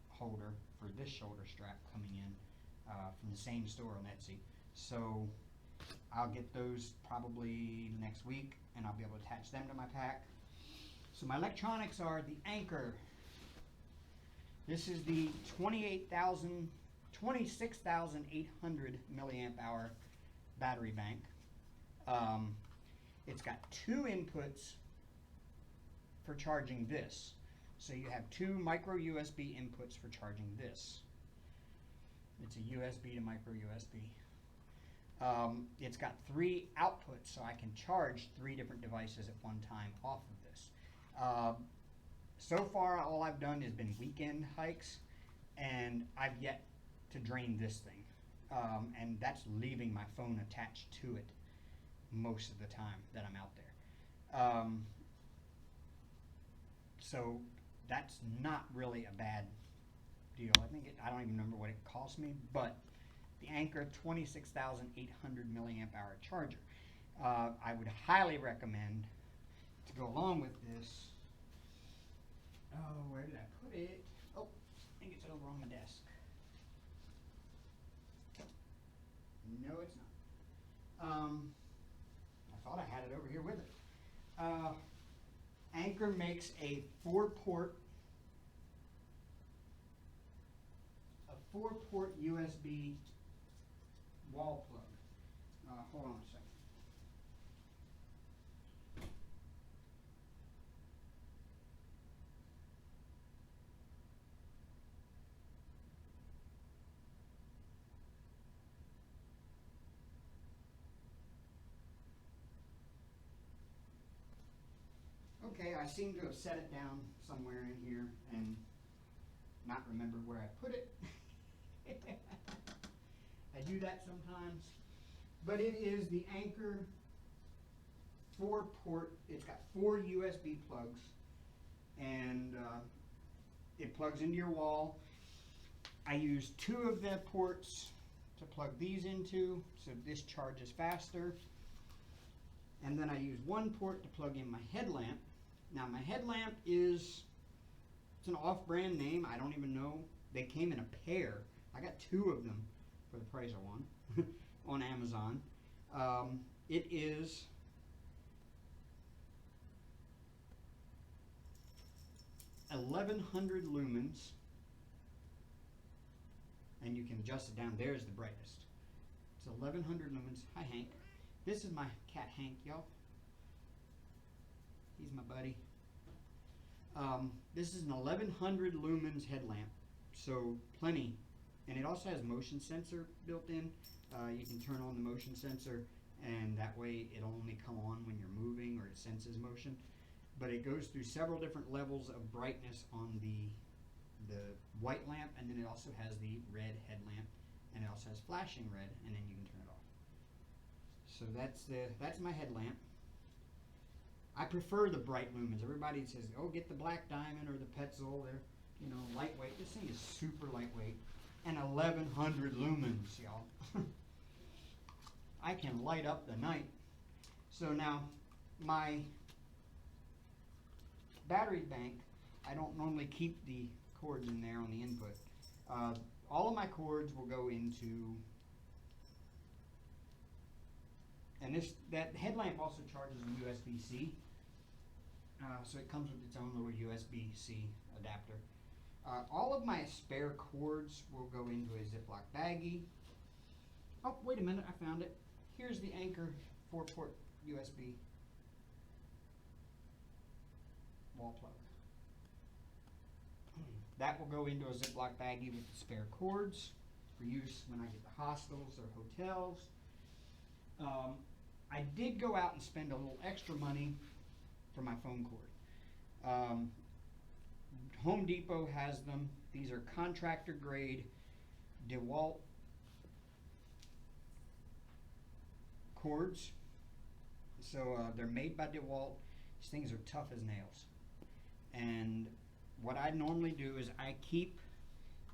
Speaker 1: holder for this shoulder strap coming in from the same store on Etsy. So I'll get those probably next week and I'll be able to attach them to my pack. So my electronics are the Anker. This is the 26,800 milliamp hour battery bank. It's got two inputs for charging this. So you have two micro USB inputs for charging this. It's a USB to micro USB. It's got three outputs, so I can charge 3 different devices at one time off of this. So far, all I've done has been weekend hikes, and I've yet to drain this thing. And that's leaving my phone attached to it most of the time that I'm out there. So that's not really a bad deal. I don't even remember what it cost me, but the Anker 26,800 milliamp hour charger. I would highly recommend, to go along with this, where did I put it? Oh, I think it's over on my desk. No, it's not. I thought I had it over here with it. Anker makes a four-port USB wall plug. Hold on a second. Okay, I seem to have set it down somewhere in here and not remember where I put it. I do that sometimes. But it is the Anker 4-port. It's got 4 USB plugs, and it plugs into your wall. I use 2 of the ports to plug these into, so this charges faster. And then I use 1 port to plug in my headlamp. Now my headlamp it's an off-brand name. I don't even know. They came in a pair. I got 2 of them for the price of 1 on Amazon. It is (1100) lumens, and you can adjust it down. There's the brightest. It's 1100 lumens. Hi, Hank. This is my cat, Hank, y'all. He's my buddy. This is an 1100 lumens headlamp, so plenty. And it also has motion sensor built in. You can turn on the motion sensor, and that way it'll only come on when you're moving or it senses motion. But it goes through several different levels of brightness on the white lamp, and then it also has the red headlamp, and it also has flashing red, and then you can turn it off. So that's my headlamp. I prefer the bright lumens. Everybody says, oh, get the Black Diamond or the Petzl. They're, lightweight. This thing is super lightweight. And 1100 lumens, y'all. I can light up the night. So now, my battery bank, I don't normally keep the cords in there on the input. All of my cords will go into, and that headlamp also charges a USB-C, so it comes with its own little USB-C adapter. All of my spare cords will go into a Ziploc baggie. Oh, wait a minute, I found it. Here's the Anker 4-port USB wall plug. That will go into a Ziploc baggie with the spare cords for use when I get to hostels or hotels. I did go out and spend a little extra money for my phone cord. Home Depot has them. These are contractor grade DeWalt cords. So they're made by DeWalt. These things are tough as nails. And what I normally do is I keep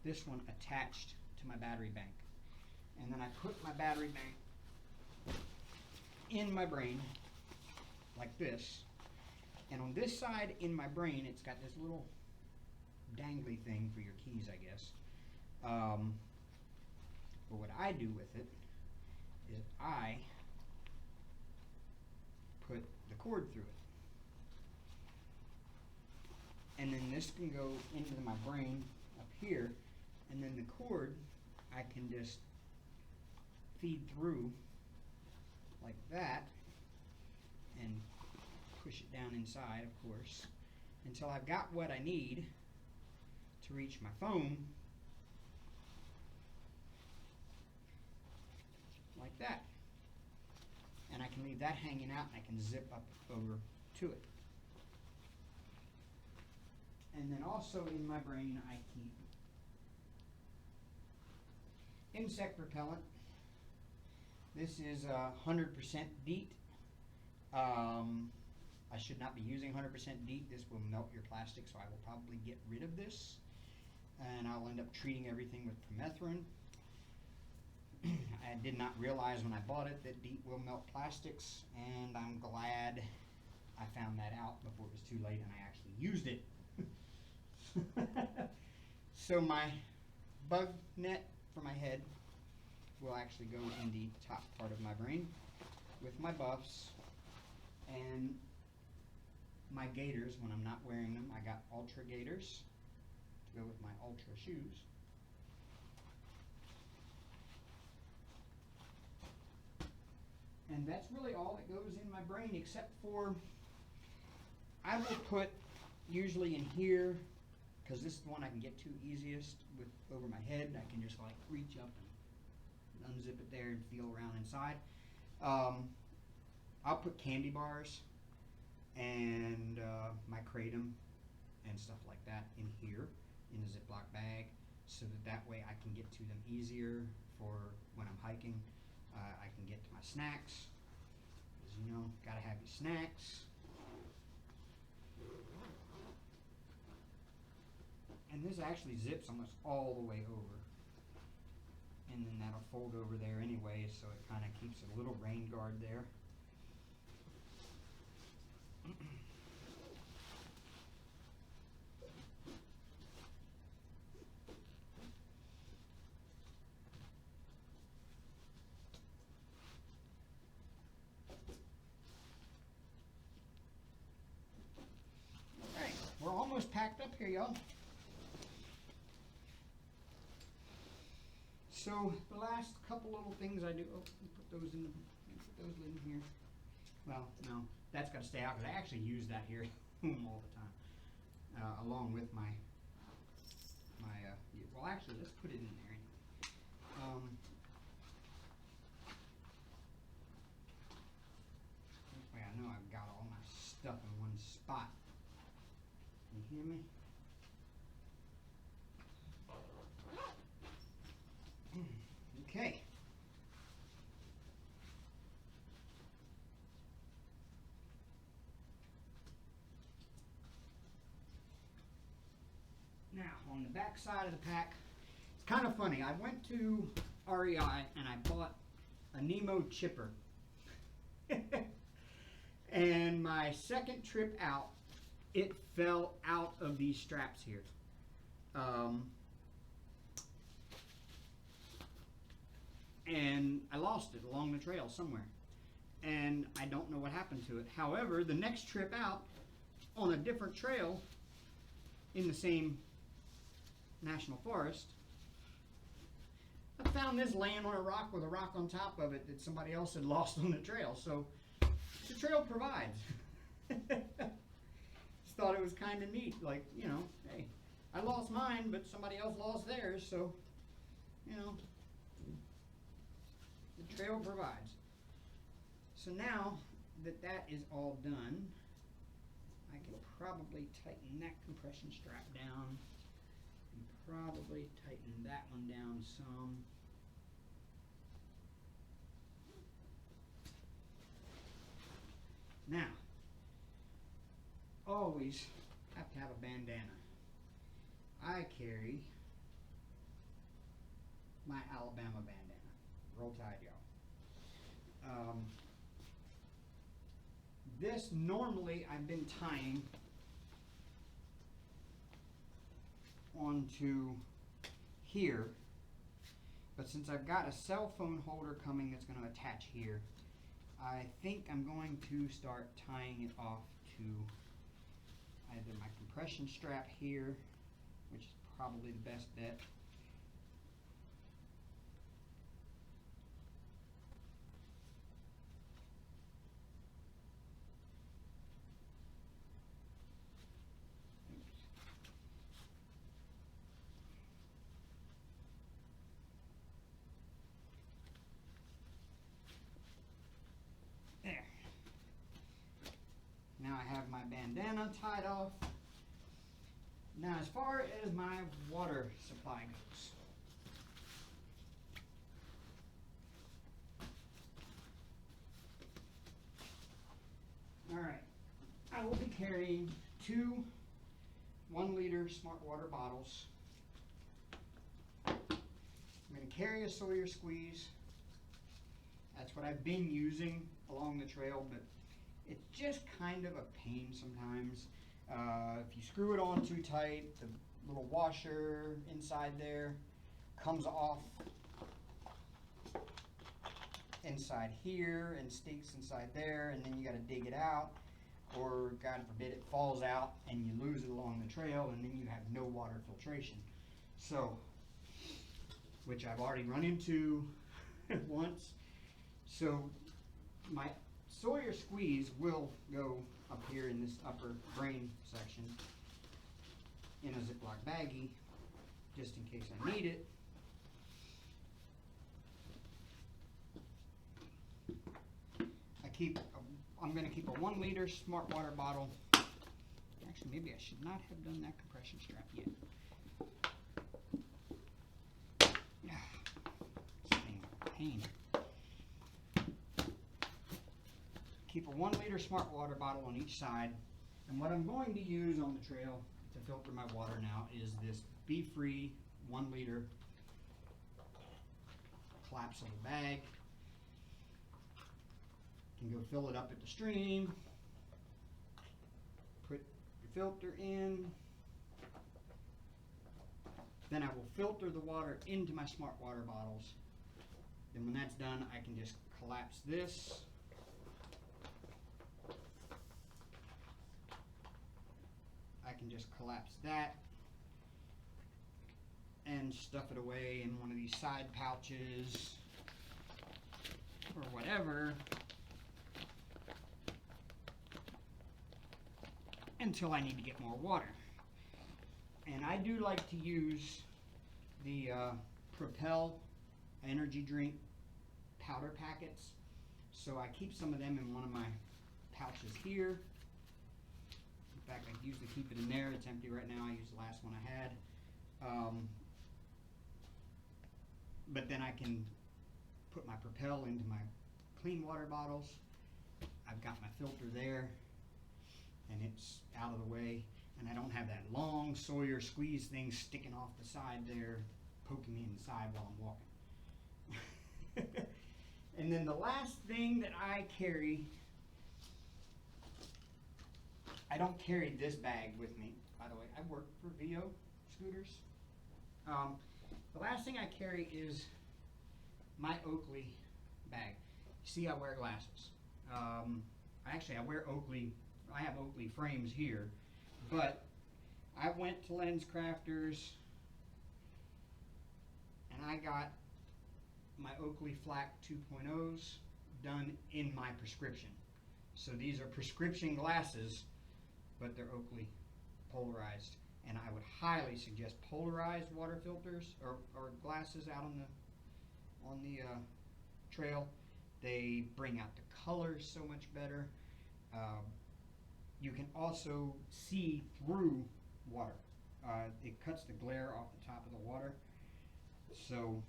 Speaker 1: this one attached to my battery bank. And then I put my battery bank in my brain like this. And on this side in my brain, it's got this little dangly thing for your keys, I guess. But what I do with it is I put the cord through it. And then this can go into my brain up here, and then the cord I can just feed through like that and push it down inside, of course, until I've got what I need to reach my phone, like that. And I can leave that hanging out, and I can zip up over to it. And then also in my brain I keep insect repellent. This is 100% DEET. I should not be using 100% DEET. This will melt your plastic, so I will probably get rid of this. And I'll end up treating everything with permethrin. I did not realize when I bought it that DEET will melt plastics, and I'm glad I found that out before it was too late and I actually used it. So my bug net for my head will actually go in the top part of my brain with my buffs, and my gaiters when I'm not wearing them. I got Ultra gaiters to go with my Ultra shoes. And that's really all that goes in my brain, except for I will put usually in here, because this is the one I can get to easiest with over my head. I can just like reach up and unzip it there and feel around inside. I'll put candy bars and my kratom and stuff like that in here in a Ziploc bag, so that way I can get to them easier for when I'm hiking. I can get to my snacks, because you know, gotta have your snacks. And this actually zips almost all the way over, and then that'll fold over there anyway, so it kind of keeps a little rain guard there. Alright, we're almost packed up here, y'all. So the last couple little things I do, put those in here. Well, no, that's got to stay out because I actually use that here all the time, along with my well, actually, let's put it in there anyway. This way I know I've got all my stuff in one spot. You hear me? Okay. Now, on the back side of the pack, it's kind of funny. I went to REI and I bought a Nemo chipper. And my second trip out, it fell out of these straps here. And I lost it along the trail somewhere, and I don't know what happened to it. However, the next trip out on a different trail in the same national forest, I found this laying on a rock with a rock on top of it that somebody else had lost on the trail. So the trail provides. Just thought it was kind of neat, like, you know, hey, I lost mine, but somebody else lost theirs, so, you know, the trail provides. So now that that is all done, I can probably tighten that compression strap down and probably tighten that one down some. Now, always have to have a bandana. I carry my Alabama bandana, Roll Tide, y'all. This normally I've been tying onto here, but since I've got a cell phone holder coming that's going to attach here, I think I'm going to start tying it off to either my compression strap here, which is probably the best bet, there. Now I have my bandana tied off. Now as far as my water supply goes, will be carrying 2 1-liter Smart Water bottles. I'm going to carry a Sawyer squeeze. That's what I've been using along the trail, but it's just kind of a pain sometimes. If you screw it on too tight, the little washer inside there comes off inside here and sticks inside there, and then you got to dig it out, or God forbid it falls out and you lose it along the trail, and then you have no water filtration. So, which I've already run into once. So my Sawyer squeeze will go up here in this upper drain section in a Ziploc baggie, just in case I need it. I'm going to keep a 1-liter Smart Water bottle. Actually, maybe I should not have done that compression strap yet. This thing's a pain. Keep a 1-liter Smart Water bottle on each side. And what I'm going to use on the trail to filter my water now is this BeFree 1-liter collapsible bag. You can go fill it up at the stream, put your filter in, then I will filter the water into my Smart Water bottles. Then when that's done, I can just collapse this. I can just collapse that and stuff it away in one of these side pouches or whatever until I need to get more water. And I do like to use the Propel energy drink powder packets. So I keep some of them in one of my pouches here. In fact, I usually keep it in there. It's empty right now. I used the last one I had. But then I can put my Propel into my clean water bottles. I've got my filter there, and it's out of the way, and I don't have that long Sawyer squeeze thing sticking off the side there, poking me in the side while I'm walking. And then the last thing that I carry, I don't carry this bag with me, by the way. I work for VO Scooters. The last thing I carry is my Oakley bag. You see, I wear glasses. I wear Oakley. I have Oakley frames here, but I went to LensCrafters and I got my Oakley Flak 2.0s done in my prescription. So these are prescription glasses, but they're Oakley polarized. And I would highly suggest polarized water filters or glasses out on the trail. They bring out the colors so much better. You can also see through water. It cuts the glare off the top of the water, so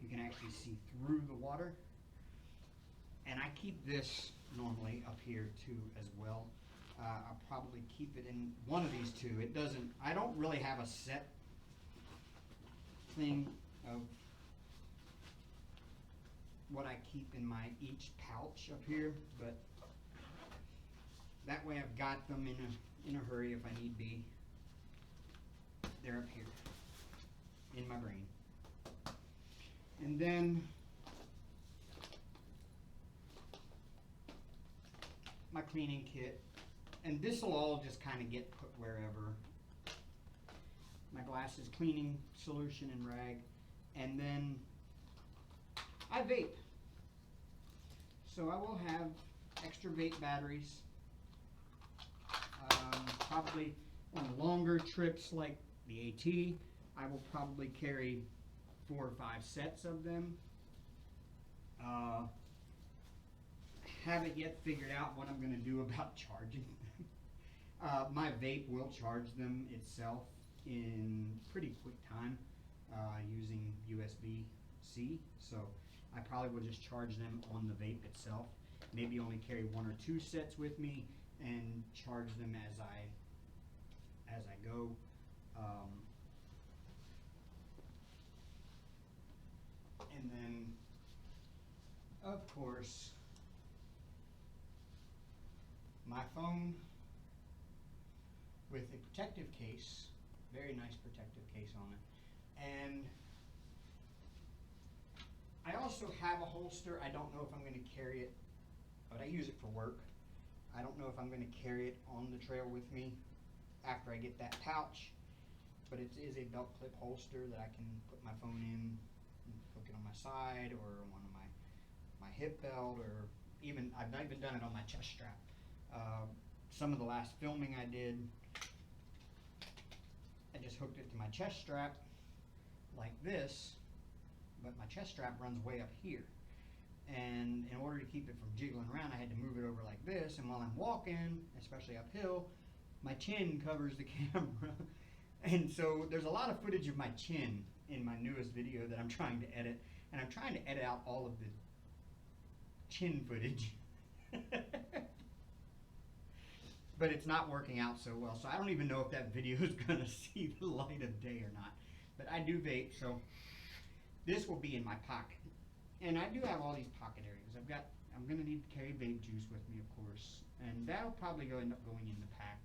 Speaker 1: you can actually see through the water. And I keep this normally up here too as well. I'll probably keep it in one of these two. I don't really have a set thing of what I keep in my each pouch up here, but that way I've got them in a hurry if I need be. They're up here in my brain. And then my cleaning kit. And this will all just kind of get put wherever. My glasses cleaning solution and rag. And then I vape. So I will have extra vape batteries. Probably on longer trips like the AT, I will probably carry 4 or 5 sets of them. Haven't yet figured out what I'm going to do about charging them. My vape will charge them itself in pretty quick time using USB-C, so I probably will just charge them on the vape itself. Maybe only carry 1 or 2 sets with me, and charge them as I go. And then, of course, my phone with a protective case, very nice protective case on it. And I also have a holster. I don't know if I'm going to carry it, but I use it for work. I don't know if I'm going to carry it on the trail with me after I get that pouch, but it is a belt clip holster that I can put my phone in, and hook it on my side or one of my hip belt, or even, I've not even done it on my chest strap. Some of the last filming I did, I just hooked it to my chest strap like this, but my chest strap runs way up here. And in order to keep it from jiggling around, I had to move it over like this, and while I'm walking, especially uphill, my chin covers the camera. And so there's a lot of footage of my chin in my newest video that I'm trying to edit, and I'm trying to edit out all of the chin footage. But it's not working out so well, so I don't even know if that video is gonna see the light of day or not. But I do vape, so this will be in my pocket. And I do have all these pocket areas. I'm gonna need to carry vape juice with me, of course, and that'll probably end up going in the pack,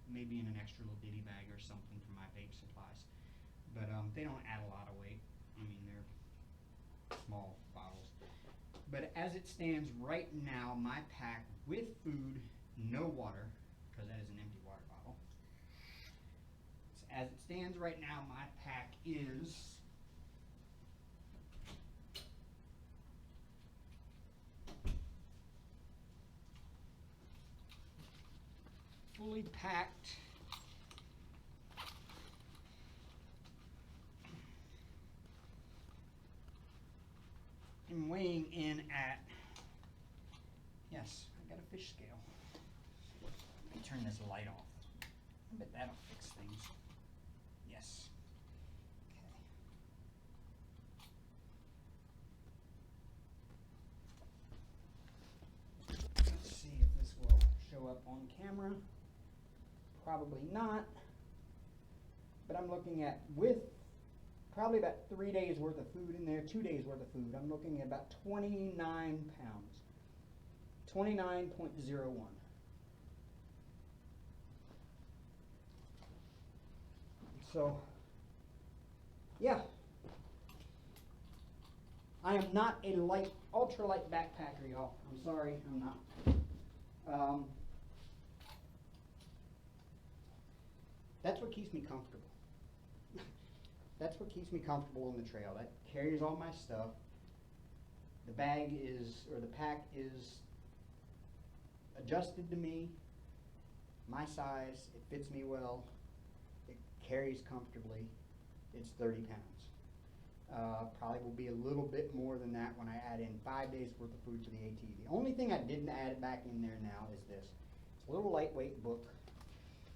Speaker 1: maybe in an extra little ditty bag or something for my vape supplies. But they don't add a lot of weight. I mean, they're small bottles. But as it stands right now, my pack with food, no water, because that is an empty water bottle. So as it stands right now, my pack is fully packed and weighing in at, yes, I got a fish scale. Let me turn this light off. I bet that'll fix things. Yes. Okay. Let's see if this will show up on camera. Probably not. But I'm looking at, with probably about 3 days worth of food in there, 2 days worth of food, I'm looking at about 29 pounds. 29.01. So, yeah. I am not a light, ultralight backpacker, y'all. I'm sorry, I'm not. That's what keeps me comfortable. That's what keeps me comfortable on the trail. That carries all my stuff. The bag is, or the pack is adjusted to me, my size, it fits me well, it carries comfortably, it's 30 pounds. Probably will be a little bit more than that when I add in 5 days worth of food to the AT. The only thing I didn't add back in there now is this. It's a little lightweight book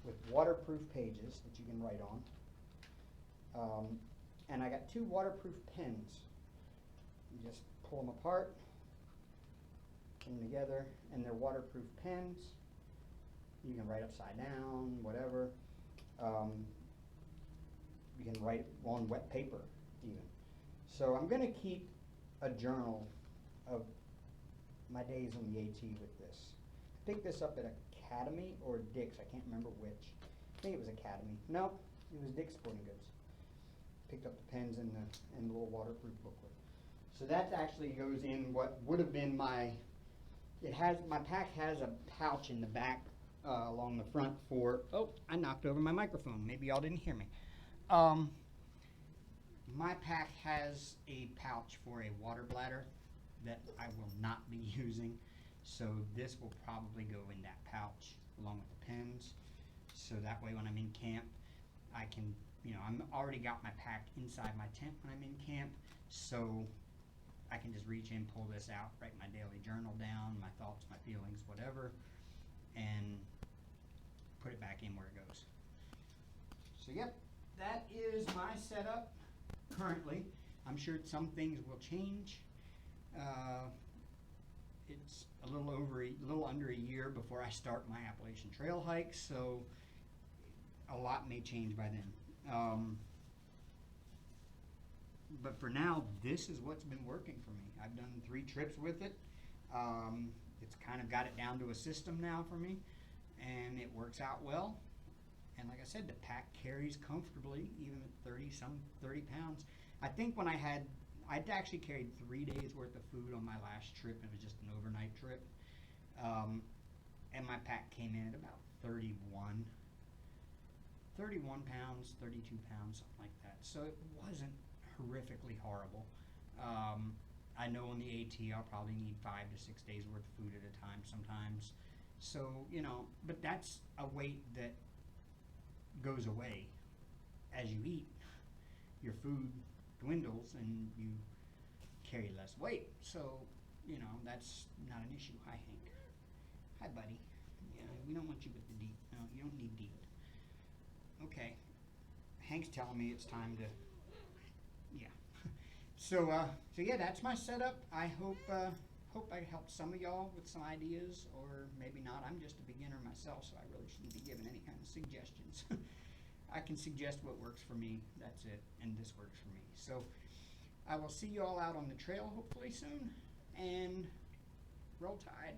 Speaker 1: with waterproof pages that you can write on. And I got 2 waterproof pens. You just pull them apart, put them together, and they're waterproof pens. You can write upside down, whatever. You can write on wet paper even. So I'm going to keep a journal of my days on the AT with this. I picked this up at Academy or Dick's, I can't remember which. I think it was Academy. No, it was Dick's Sporting Goods. Picked up the pens and the little waterproof booklet. So that actually goes in what would have been my, my pack has a pouch in the back along the front for, oh, I knocked over my microphone. Maybe y'all didn't hear me. My pack has a pouch for a water bladder that I will not be using. So this will probably go in that pouch along with the pens. So that way when I'm in camp, I can, I'm already got my pack inside my tent when I'm in camp. So I can just reach in, pull this out, write my daily journal down, my thoughts, my feelings, whatever, and put it back in where it goes. So yep, that is my setup currently. I'm sure some things will change it's a little under a year before I start my Appalachian Trail hikes, so a lot may change by then. But for now, this is what's been working for me. I've done 3 trips with it. It's kind of got it down to a system now for me, and it works out well. And like I said, the pack carries comfortably, even at 30 pounds. I think when I'd actually carried 3 days worth of food on my last trip. It was just an overnight trip. And my pack came in at about 31 pounds, 32 pounds, something like that. So it wasn't horrifically horrible. I know on the AT I'll probably need 5 to 6 days worth of food at a time sometimes. So, but that's a weight that goes away as you eat. Your food dwindles and you carry less weight. So, that's not an issue. Hi, Hank. Hi, buddy. Yeah, we don't want you with the DEET. No, you don't need DEET. Okay. Hank's telling me it's time to, yeah. So yeah, that's my setup. I hope I helped some of y'all with some ideas, or maybe not. I'm just a beginner myself, so I really shouldn't be giving any kind of suggestions. I can suggest what works for me. That's it, and this works for me. So I will see you all out on the trail hopefully soon, and roll tide.